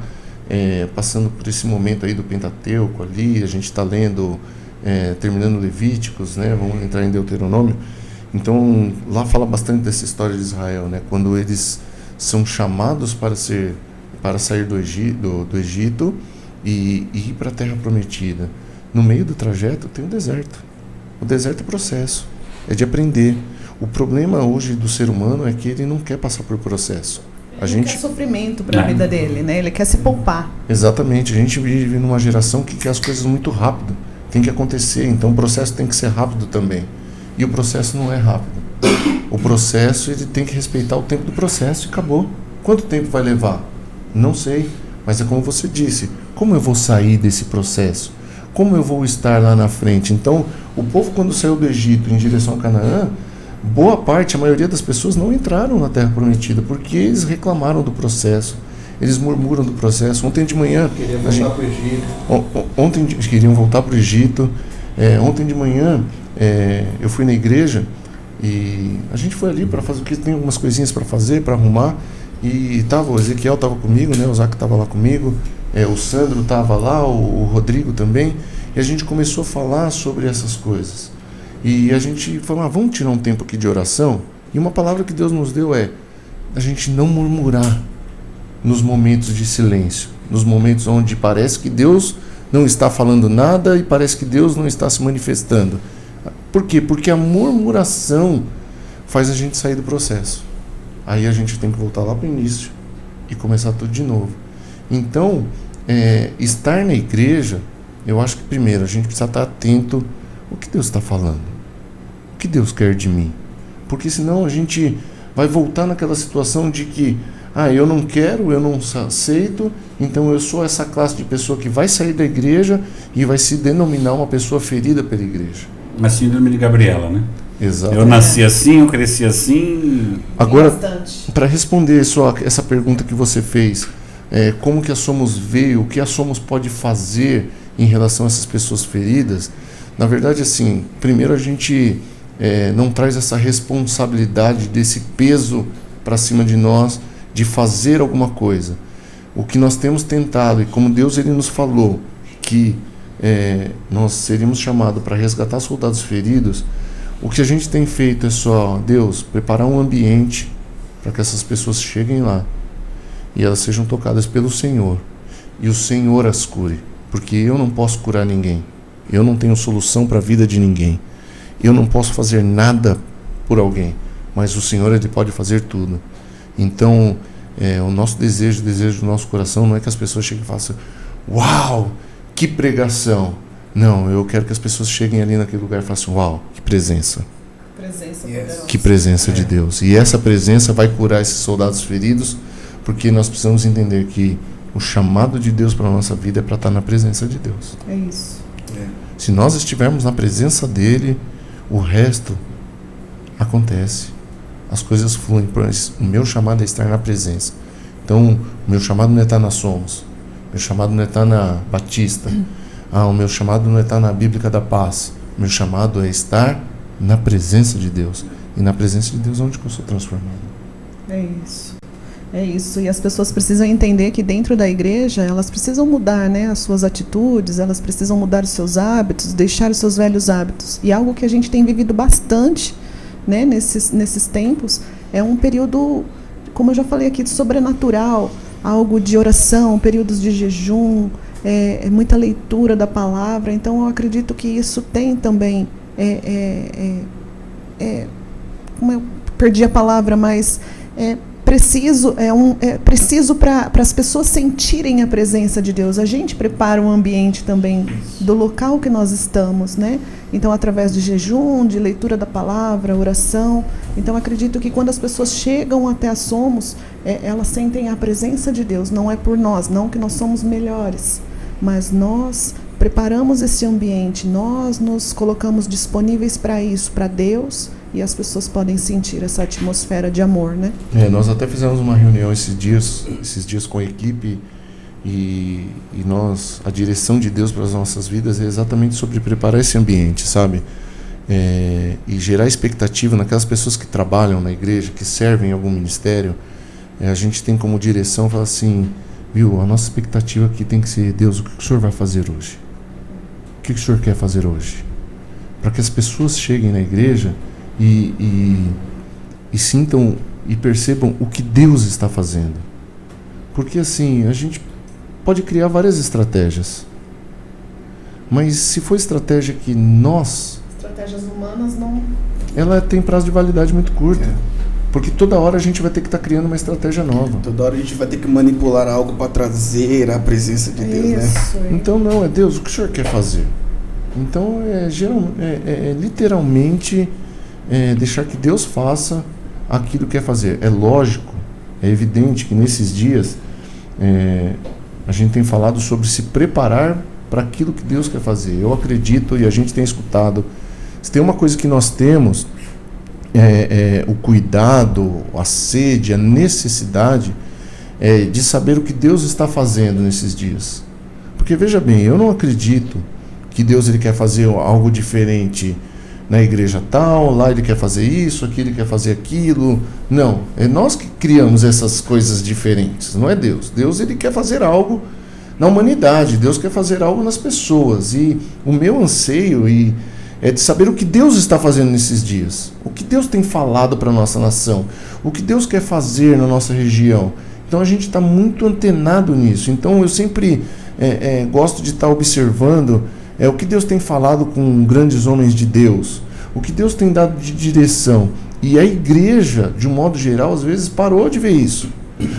passando por esse momento aí do Pentateuco ali, a gente está lendo, terminando Levíticos, né? Vamos entrar em Deuteronômio. Então, lá fala bastante dessa história de Israel, né? Quando eles são chamados para sair do Egito e ir para a Terra Prometida. No meio do trajeto tem o deserto. O deserto é processo, é de aprender. O problema hoje do ser humano é que ele não quer passar por processo. Ele quer sofrimento para a vida dele, né? Ele quer se poupar. Exatamente. A gente vive numa geração que quer as coisas muito rápido. Tem que acontecer, então o processo tem que ser rápido também. E o processo não é rápido. O processo, ele tem que respeitar o tempo do processo e acabou. Quanto tempo vai levar? Não sei. Mas é como você disse, como eu vou sair desse processo? Como eu vou estar lá na frente? Então, o povo quando saiu do Egito em direção a Canaã, boa parte, a maioria das pessoas não entraram na Terra Prometida, porque eles reclamaram do processo. Eles murmuram do processo. Ontem de manhã... Queriam voltar para o Egito. Queriam voltar para o Egito. Ontem de manhã... eu fui na igreja e a gente foi ali para fazer, porque tem algumas coisinhas para fazer, para arrumar, e o Ezequiel estava comigo, né? O Zac estava lá comigo, o Sandro estava lá, o Rodrigo também, e a gente começou a falar sobre essas coisas, e a gente falou, vamos tirar um tempo aqui de oração, e uma palavra que Deus nos deu é a gente não murmurar nos momentos de silêncio, nos momentos onde parece que Deus não está falando nada e parece que Deus não está se manifestando. Por quê? Porque a murmuração faz a gente sair do processo. Aí a gente tem que voltar lá para o início e começar tudo de novo. Então, estar na igreja, eu acho que primeiro a gente precisa estar atento ao que Deus está falando. O que Deus quer de mim. Porque senão a gente vai voltar naquela situação de que eu não quero, eu não aceito, então eu sou essa classe de pessoa que vai sair da igreja e vai se denominar uma pessoa ferida pela igreja. Mas síndrome de Gabriela, né? Exato. Eu nasci assim, eu cresci assim. Agora, para responder essa pergunta que você fez, como que a Somos veio, o que a Somos pode fazer em relação a essas pessoas feridas, na verdade, assim, primeiro a gente não traz essa responsabilidade desse peso para cima de nós, de fazer alguma coisa. O que nós temos tentado, e como Deus ele nos falou, que nós seríamos chamados para resgatar soldados feridos, o que a gente tem feito é só, Deus, preparar um ambiente para que essas pessoas cheguem lá e elas sejam tocadas pelo Senhor, e o Senhor as cure, porque eu não posso curar ninguém, eu não tenho solução para a vida de ninguém, eu não posso fazer nada por alguém, mas o Senhor ele pode fazer tudo. Então, o nosso desejo, o desejo do nosso coração não é que as pessoas cheguem e façam, uau, que pregação. Não, eu quero que as pessoas cheguem ali naquele lugar e façam, uau, que presença. Que presença de Deus. E essa presença vai curar esses soldados feridos, porque nós precisamos entender que o chamado de Deus para a nossa vida é para estar na presença de Deus. É isso. Se nós estivermos na presença dele, o resto acontece. As coisas fluem. O meu chamado é estar na presença. Então, o meu chamado não é estar na Somos. O meu chamado não é estar na Batista. O meu chamado não é estar na Bíblica da Paz. O meu chamado é estar na presença de Deus. E na presença de Deus é onde eu sou transformado. É isso. É isso. E as pessoas precisam entender que dentro da igreja, elas precisam mudar, né, as suas atitudes, elas precisam mudar os seus hábitos, deixar os seus velhos hábitos. E algo que a gente tem vivido bastante, né, nesses tempos, é um período, como eu já falei aqui, de sobrenatural, algo de oração, períodos de jejum, muita leitura da palavra. Então eu acredito que isso tem também, como eu perdi a palavra, mas preciso para as pessoas sentirem a presença de Deus. A gente prepara um ambiente também do local que nós estamos, né? Então, através de jejum, de leitura da palavra, oração. Então, acredito que quando as pessoas chegam até a Somos, elas sentem a presença de Deus. Não é por nós, não que nós somos melhores, mas nós preparamos esse ambiente, nós nos colocamos disponíveis para isso, para Deus, e as pessoas podem sentir essa atmosfera de amor, né? Nós até fizemos uma reunião esses dias com a equipe, e a direção de Deus para as nossas vidas é exatamente sobre preparar esse ambiente, sabe? E gerar expectativa naquelas pessoas que trabalham na igreja, que servem em algum ministério. A gente tem como direção falar assim, viu, a nossa expectativa aqui tem que ser, Deus, o que o Senhor vai fazer hoje? O que o Senhor quer fazer hoje? Para que as pessoas cheguem na igreja e sintam e percebam o que Deus está fazendo. Porque assim, a gente pode criar várias estratégias, mas se for estratégia que estratégias humanas não... Ela tem prazo de validade muito curto. Porque toda hora a gente vai ter que estar criando uma estratégia nova. Toda hora a gente vai ter que manipular algo para trazer a presença de Deus, né? Então não, é Deus, o que o Senhor quer fazer? Então literalmente deixar que Deus faça aquilo que quer fazer. É lógico, é evidente que nesses dias a gente tem falado sobre se preparar para aquilo que Deus quer fazer. Eu acredito, e a gente tem escutado, se tem uma coisa que nós temos, o cuidado, a sede, a necessidade de saber o que Deus está fazendo nesses dias. Porque veja bem, eu não acredito que Deus ele quer fazer algo diferente na igreja tal, lá ele quer fazer isso, aqui ele quer fazer aquilo. Não, é nós que criamos essas coisas diferentes, não é Deus. Deus ele quer fazer algo na humanidade, Deus quer fazer algo nas pessoas. E o meu anseio é de saber o que Deus está fazendo nesses dias, o que Deus tem falado para a nossa nação, o que Deus quer fazer na nossa região. Então a gente está muito antenado nisso. Então eu sempre gosto de estar observando o que Deus tem falado com grandes homens de Deus, o que Deus tem dado de direção. E a igreja, de um modo geral, às vezes parou de ver isso.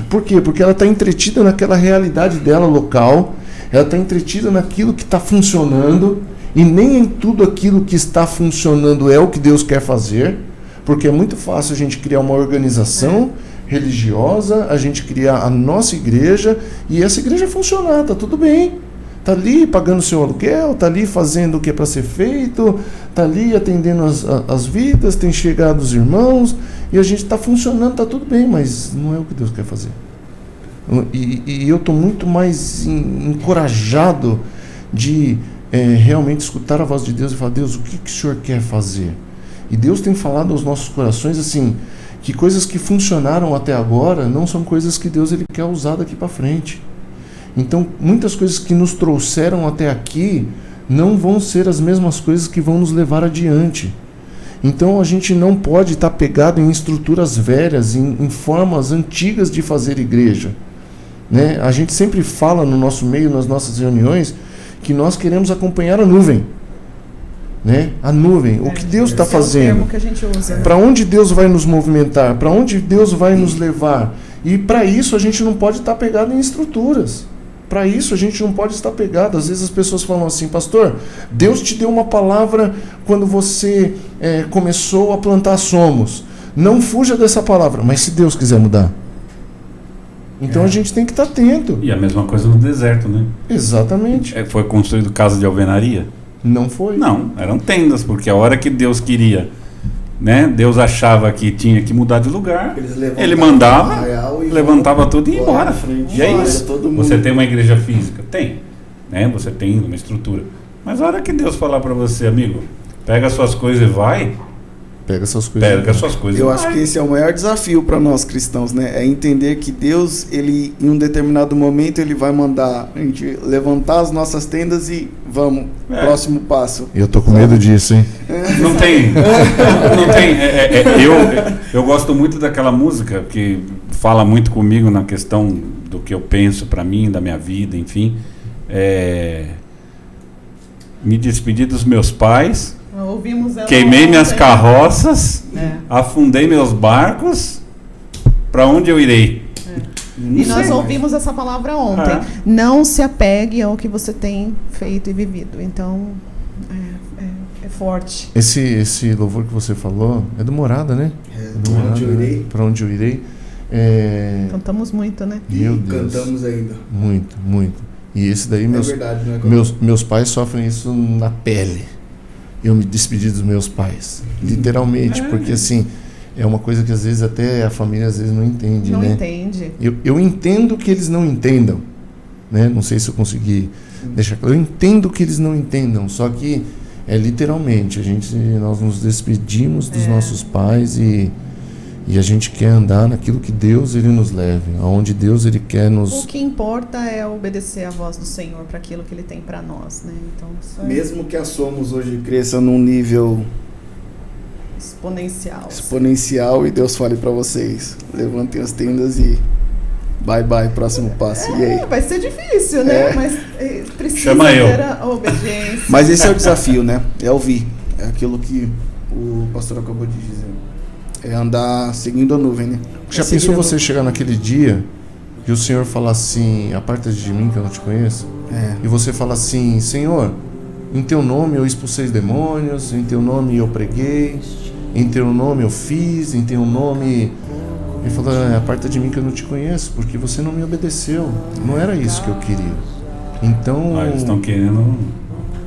Por quê? Porque ela está entretida naquela realidade dela local, ela está entretida naquilo que está funcionando, e nem em tudo aquilo que está funcionando é o que Deus quer fazer, porque é muito fácil a gente criar uma organização religiosa, a gente criar a nossa igreja, e essa igreja funcionar, está tudo bem. Está ali pagando seu aluguel, está ali fazendo o que é para ser feito, está ali atendendo as vidas, tem chegado os irmãos, e a gente está funcionando, está tudo bem, mas não é o que Deus quer fazer. E eu estou muito mais encorajado de realmente escutar a voz de Deus e falar: Deus, o que o Senhor quer fazer? E Deus tem falado aos nossos corações assim, que coisas que funcionaram até agora não são coisas que Deus ele quer usar daqui para frente. Então, muitas coisas que nos trouxeram até aqui não vão ser as mesmas coisas que vão nos levar adiante. Então, a gente não pode estar pegado em estruturas velhas, em formas antigas de fazer igreja. Né? A gente sempre fala no nosso meio, nas nossas reuniões, que nós queremos acompanhar a nuvem. Né? A nuvem, o que Deus está fazendo. Para onde Deus vai nos movimentar, para onde Deus vai nos levar. E para isso a gente não pode estar pegado em estruturas. Para isso a gente não pode estar pegado. Às vezes as pessoas falam assim: pastor, Deus te deu uma palavra quando você começou a plantar Somos. Não fuja dessa palavra, mas se Deus quiser mudar. Então a gente tem que estar atento. E a mesma coisa no deserto, né? Exatamente. Foi construído casa de alvenaria? Não foi. Não, eram tendas, porque a hora que Deus queria, né, Deus achava que tinha que mudar de lugar, ele mandava, levantava tudo e ia embora. E é isso. Você tem uma igreja física? Tem. Né? Você tem uma estrutura. Mas a hora que Deus falar para você: amigo, pega suas coisas e vai. Pega suas coisas. Eu acho que esse é o maior desafio para nós cristãos, né? É entender que Deus, ele, em um determinado momento, ele vai mandar a gente levantar as nossas tendas e vamos, próximo passo. Eu tô com medo disso, hein? Não tem. Eu gosto muito daquela música que fala muito comigo na questão do que eu penso para mim, da minha vida, enfim. Me despedi dos meus pais. Queimei minhas carroças, afundei meus barcos, para onde eu irei? E nós ouvimos essa palavra ontem. Não se apegue ao que você tem feito e vivido. Então, é forte. Esse louvor que você falou é do Morada, né? Para onde eu irei? Para onde eu irei. Cantamos muito, né? Meu Deus. Cantamos ainda. Muito, muito. E esse daí, verdade, não é meus pais sofrem isso na pele. Eu me despedi dos meus pais, literalmente, porque assim, é uma coisa que às vezes até a família às vezes não entende, não né? Não entende. Eu entendo que eles não entendam, né? Não sei se eu consegui deixar claro. Eu entendo que eles não entendam, só que literalmente, nós nos despedimos dos nossos pais e a gente quer andar naquilo que Deus ele nos leve, aonde Deus ele quer nos... O que importa é obedecer a voz do Senhor para aquilo que ele tem para nós, né? Então, mesmo que a Somos hoje cresça num nível exponencial e Deus fale para vocês: levantem as tendas e bye bye, próximo passo. E aí? Vai ser difícil, né? Mas precisa ter a obediência. Mas esse é o desafio, né? É ouvir. É aquilo que o pastor acabou de dizer. É andar seguindo a nuvem, né? Já pensou você chegar naquele dia e o Senhor falar assim: aparta de mim que eu não te conheço? E você fala assim: Senhor, em teu nome eu expulsei os demônios, em teu nome eu preguei, em teu nome eu fiz, em teu nome... Ele falou: aparta de mim que eu não te conheço, porque você não me obedeceu. Não era isso que eu queria. Então... eles estão querendo...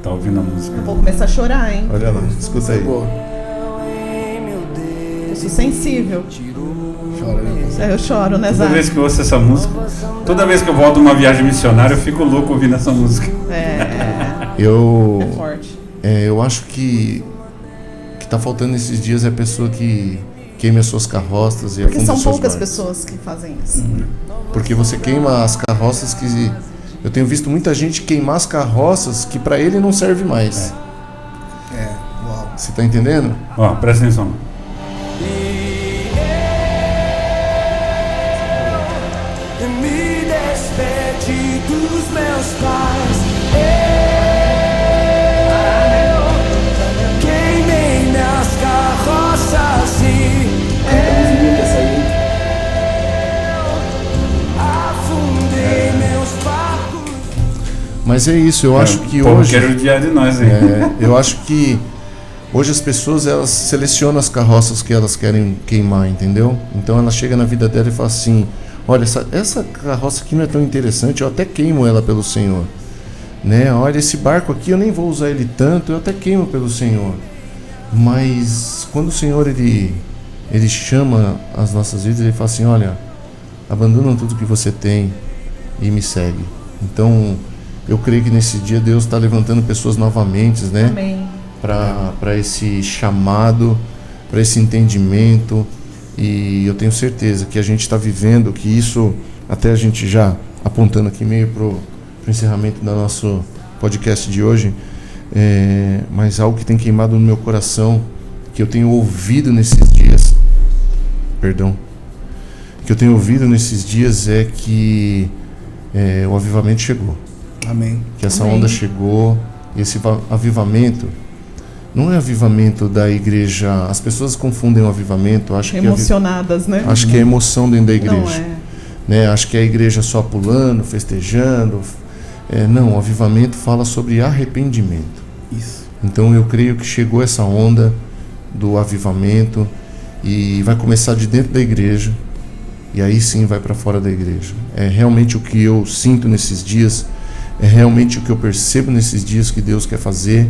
Tá ouvindo a música. Eu vou começar a chorar, hein? Olha lá, escuta aí. Eu sou sensível. Chora, né? Eu choro, né, Zé? Toda vez que eu ouço essa música, toda vez que eu volto uma viagem missionária, eu fico louco ouvindo essa música. É forte. Eu acho que tá faltando esses dias é a pessoa que queime as suas carroças e porque são poucas barcos. pessoas que fazem isso. Porque você queima as carroças que... Eu tenho visto muita gente queimar as carroças que para ele não serve mais. Uau. Você tá entendendo? Ó, presta atenção. Me despede dos meus pais. Eu queimei minhas carroças e afundei meus barcos. Mas é isso, eu acho que Pô, hoje... quero judiar de nós, hein? eu acho que hoje as pessoas, elas selecionam as carroças que elas querem queimar, entendeu? Então ela chega na vida dela e fala assim: olha, essa carroça aqui não é tão interessante, eu até queimo ela pelo Senhor, né? Olha, esse barco aqui eu nem vou usar ele tanto, eu até queimo pelo Senhor. Mas quando o Senhor ele chama as nossas vidas, ele fala assim: olha, abandona tudo que você tem e me segue. Então eu creio que nesse dia Deus está levantando pessoas novamente, né? Amém. Para esse chamado, para esse entendimento. E eu tenho certeza que a gente está vivendo, que isso, até a gente já apontando aqui meio para o encerramento do nosso podcast de hoje, mas algo que tem queimado no meu coração, que eu tenho ouvido nesses dias, que eu tenho ouvido nesses dias é que o avivamento chegou. Amém. Que essa Amém. onda chegou, e esse avivamento não é avivamento da igreja. As pessoas confundem o avivamento, acho Emocionadas, né? acho que é emoção dentro da igreja. Não é. Né? Acho que é a igreja só pulando, festejando. Não, o avivamento fala sobre arrependimento. Isso. Então eu creio que chegou essa onda do avivamento e vai começar de dentro da igreja e aí sim vai para fora da igreja. É realmente o que eu sinto nesses dias, é realmente o que eu percebo nesses dias que Deus quer fazer.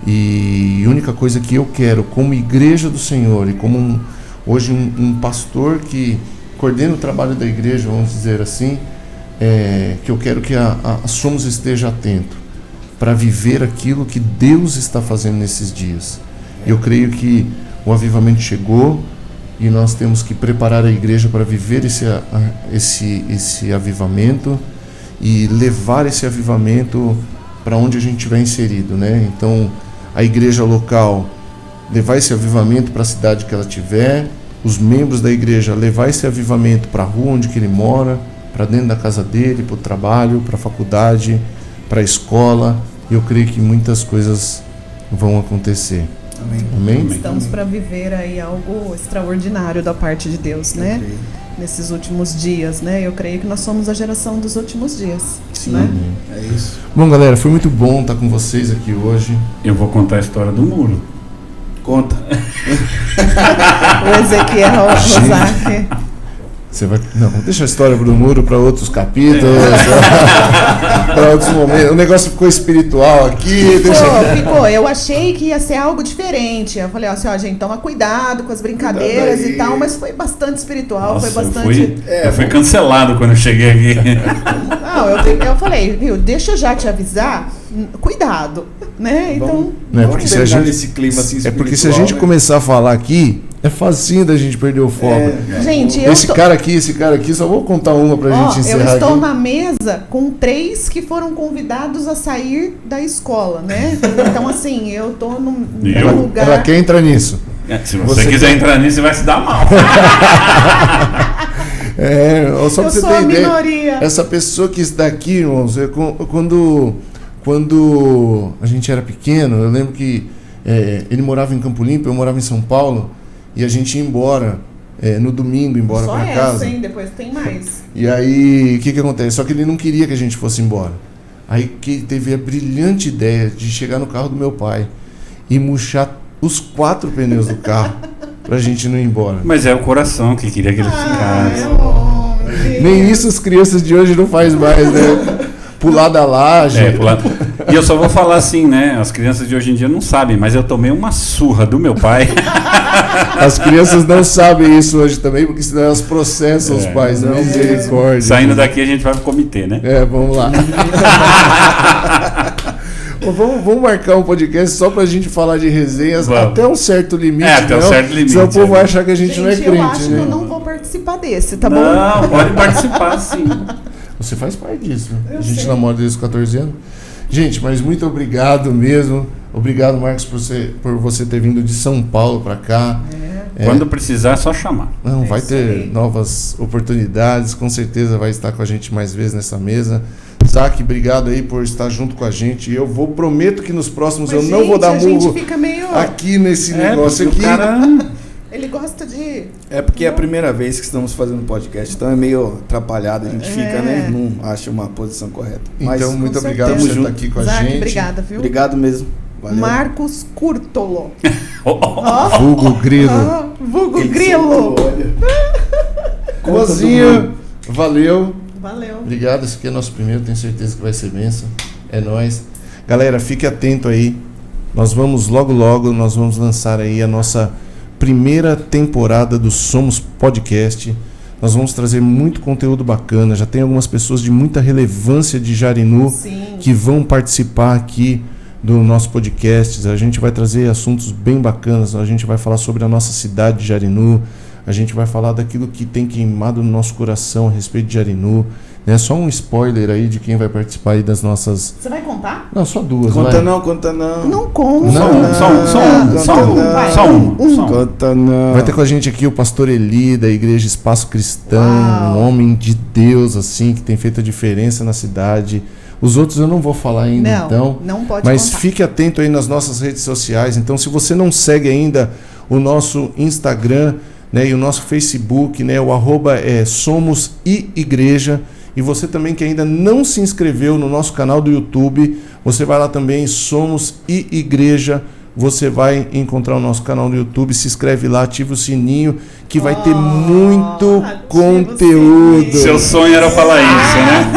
E a única coisa que eu quero como igreja do Senhor e como hoje um pastor que coordena o trabalho da igreja, vamos dizer assim, que eu quero que a Somos esteja atento para viver aquilo que Deus está fazendo nesses dias. Eu creio que o avivamento chegou e nós temos que preparar a igreja para viver esse avivamento e levar esse avivamento para onde a gente estiver inserido, né? Então, a igreja local levar esse avivamento para a cidade que ela tiver, os membros da igreja levar esse avivamento para a rua onde que ele mora, para dentro da casa dele, para o trabalho, para a faculdade, para a escola. Eu creio que muitas coisas vão acontecer. Amém. Amém? Estamos para viver aí algo extraordinário da parte de Deus, né? Nesses últimos dias, né? Eu creio que nós somos a geração dos últimos dias, Sim, né? é isso. Bom, galera, foi muito bom estar com vocês aqui hoje. Eu vou contar a história do muro. Conta. O Ezequiel Rosaki. Você vai... Não, deixa a história do muro para outros capítulos, para outros momentos. O negócio ficou espiritual aqui. Ficou. Eu achei que ia ser algo diferente. Eu falei assim, ó, gente, toma cuidado com as brincadeiras e tal, mas foi bastante espiritual, Nossa, foi bastante... eu fui cancelado quando eu cheguei aqui. Não, eu falei, viu, deixa eu já te avisar, cuidado, né? Então... Não, porque se a gente... nesse clima assim porque se a gente começar a falar aqui, é facinho da gente perder o foco. Gente, esse cara aqui, só vou contar uma pra gente encerrar. Eu estou aqui. na mesa com 3 que foram convidados a sair da escola, né? Então, assim, eu tô num lugar... Ela quer entrar nisso. Se você quiser entrar nisso, você vai se dar mal. Só pra eu você sou ter a ideia, minoria. essa pessoa que está aqui, irmãos, quando a gente era pequeno, eu lembro que ele morava em Campo Limpo, eu morava em São Paulo, e a gente ia embora no domingo, embora Só para essa, casa. hein? Depois tem mais. E aí, o que acontece? Só que ele não queria que a gente fosse embora. Aí que teve a brilhante ideia de chegar no carro do meu pai e murchar os 4 pneus do carro pra gente não ir embora. Mas é o coração que queria que ele ficasse. Nem isso as crianças de hoje não faz mais, né? Pular da laje. E eu só vou falar assim, né? As crianças de hoje em dia não sabem, mas eu tomei uma surra do meu pai. As crianças não sabem isso hoje também, porque senão elas processam os pais. Não, misericórdia. Saindo daqui a gente vai pro comitê, né? Vamos lá. Vamos marcar um podcast só pra gente falar de resenhas até um certo limite. Até um certo limite. Senão o povo vai achar que a gente não é crente, eu acho né? que eu não vou participar desse, tá bom? Não, pode participar, sim. Você faz parte disso. A gente namora desde os 14 anos. Gente, mas muito obrigado mesmo. Obrigado, Marcos, por você ter vindo de São Paulo para cá. Quando precisar, é só chamar. Não, vai ter novas oportunidades. Com certeza vai estar com a gente mais vezes nessa mesa. Isaac, obrigado aí por estar junto com a gente. Eu prometo que nos próximos Mas, eu não vou dar a gente murro fica meio... aqui nesse negócio aqui. Ele gosta de... É porque é a primeira vez que estamos fazendo podcast, então é meio atrapalhado, a gente fica, né? Não acha uma posição correta. Mas, Então, muito obrigado por certeza. você estar aqui com a Isaac, gente. obrigada, viu? Obrigado mesmo. Valeu. Marcos Curtolo. Vulgo Grilo. Vulgo Ele Grilo. soltou, olha. Cozinha, valeu. Valeu. Obrigado, esse aqui é nosso primeiro, tenho certeza que vai ser bênção. É nóis. Galera, fique atento aí. Nós vamos logo nós vamos lançar aí a nossa primeira temporada do Somos Podcast. Nós vamos trazer muito conteúdo bacana. Já tem algumas pessoas de muita relevância de Jarinu Sim. que vão participar aqui do nosso podcast. A gente vai trazer assuntos bem bacanas. A gente vai falar sobre a nossa cidade de Jarinu. A gente vai falar daquilo que tem queimado no nosso coração a respeito de Jarinu. É só um spoiler aí de quem vai participar aí das nossas... Você vai contar? Não, só duas, Conta vai. não, conta não. Não conta. Só um. Conta não. Vai ter com a gente aqui o pastor Eli, da Igreja Espaço Cristão, Uau. um homem de Deus, assim, que tem feito a diferença na cidade. Os outros eu não vou falar ainda, Não, então. não pode Mas contar. fique atento aí nas nossas redes sociais. Então, se você não segue ainda o nosso Instagram, né, e o nosso Facebook, né, o @ é Somos e Igreja. E você também que ainda não se inscreveu no nosso canal do YouTube, você vai lá também, Somos e Igreja. Você vai encontrar o nosso canal no YouTube, se inscreve lá, ativa o sininho, que vai ter muito ativa o conteúdo. sininho. Seu sonho era falar isso, né?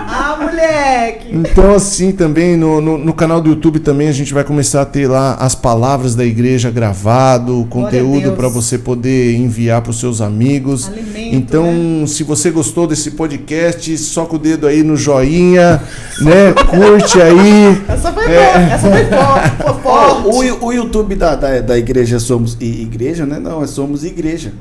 Ah, moleque! Então, assim, também no canal do YouTube também a gente vai começar a ter lá as palavras da igreja gravado, conteúdo Deus. para você poder enviar para os seus amigos. Alimento, Então, se você gostou desse podcast, soca o dedo aí no joinha, né? Curte aí. Essa foi boa, essa foi boa. Ó, o YouTube da igreja Somos Igreja, né? Não, é Somos Igreja.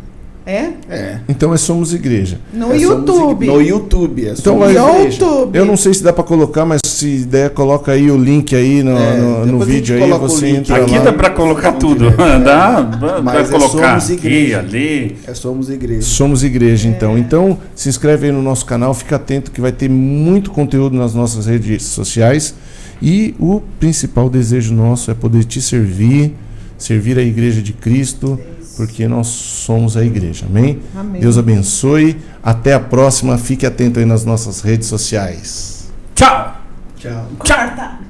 É? É. Então é Somos Igreja. No É Somos YouTube. No YouTube, é Então Somos vai- Igreja. YouTube. Eu não sei se dá para colocar, mas se der, coloca aí o link aí no depois a gente vídeo aí, coloca o você link. entra Aqui lá. dá pra colocar Somos tudo. igreja. Dá pra Mas é colocar Somos aqui, Igreja. ali. É Somos Igreja. Somos Igreja, então. Então, se inscreve aí no nosso canal, fica atento que vai ter muito conteúdo nas nossas redes sociais. E o principal desejo nosso é poder te servir a Igreja de Cristo, porque nós somos a Igreja. Amém? Amém. Deus abençoe. Até a próxima. Fique atento aí nas nossas redes sociais. Tchau! Tchau. Corta!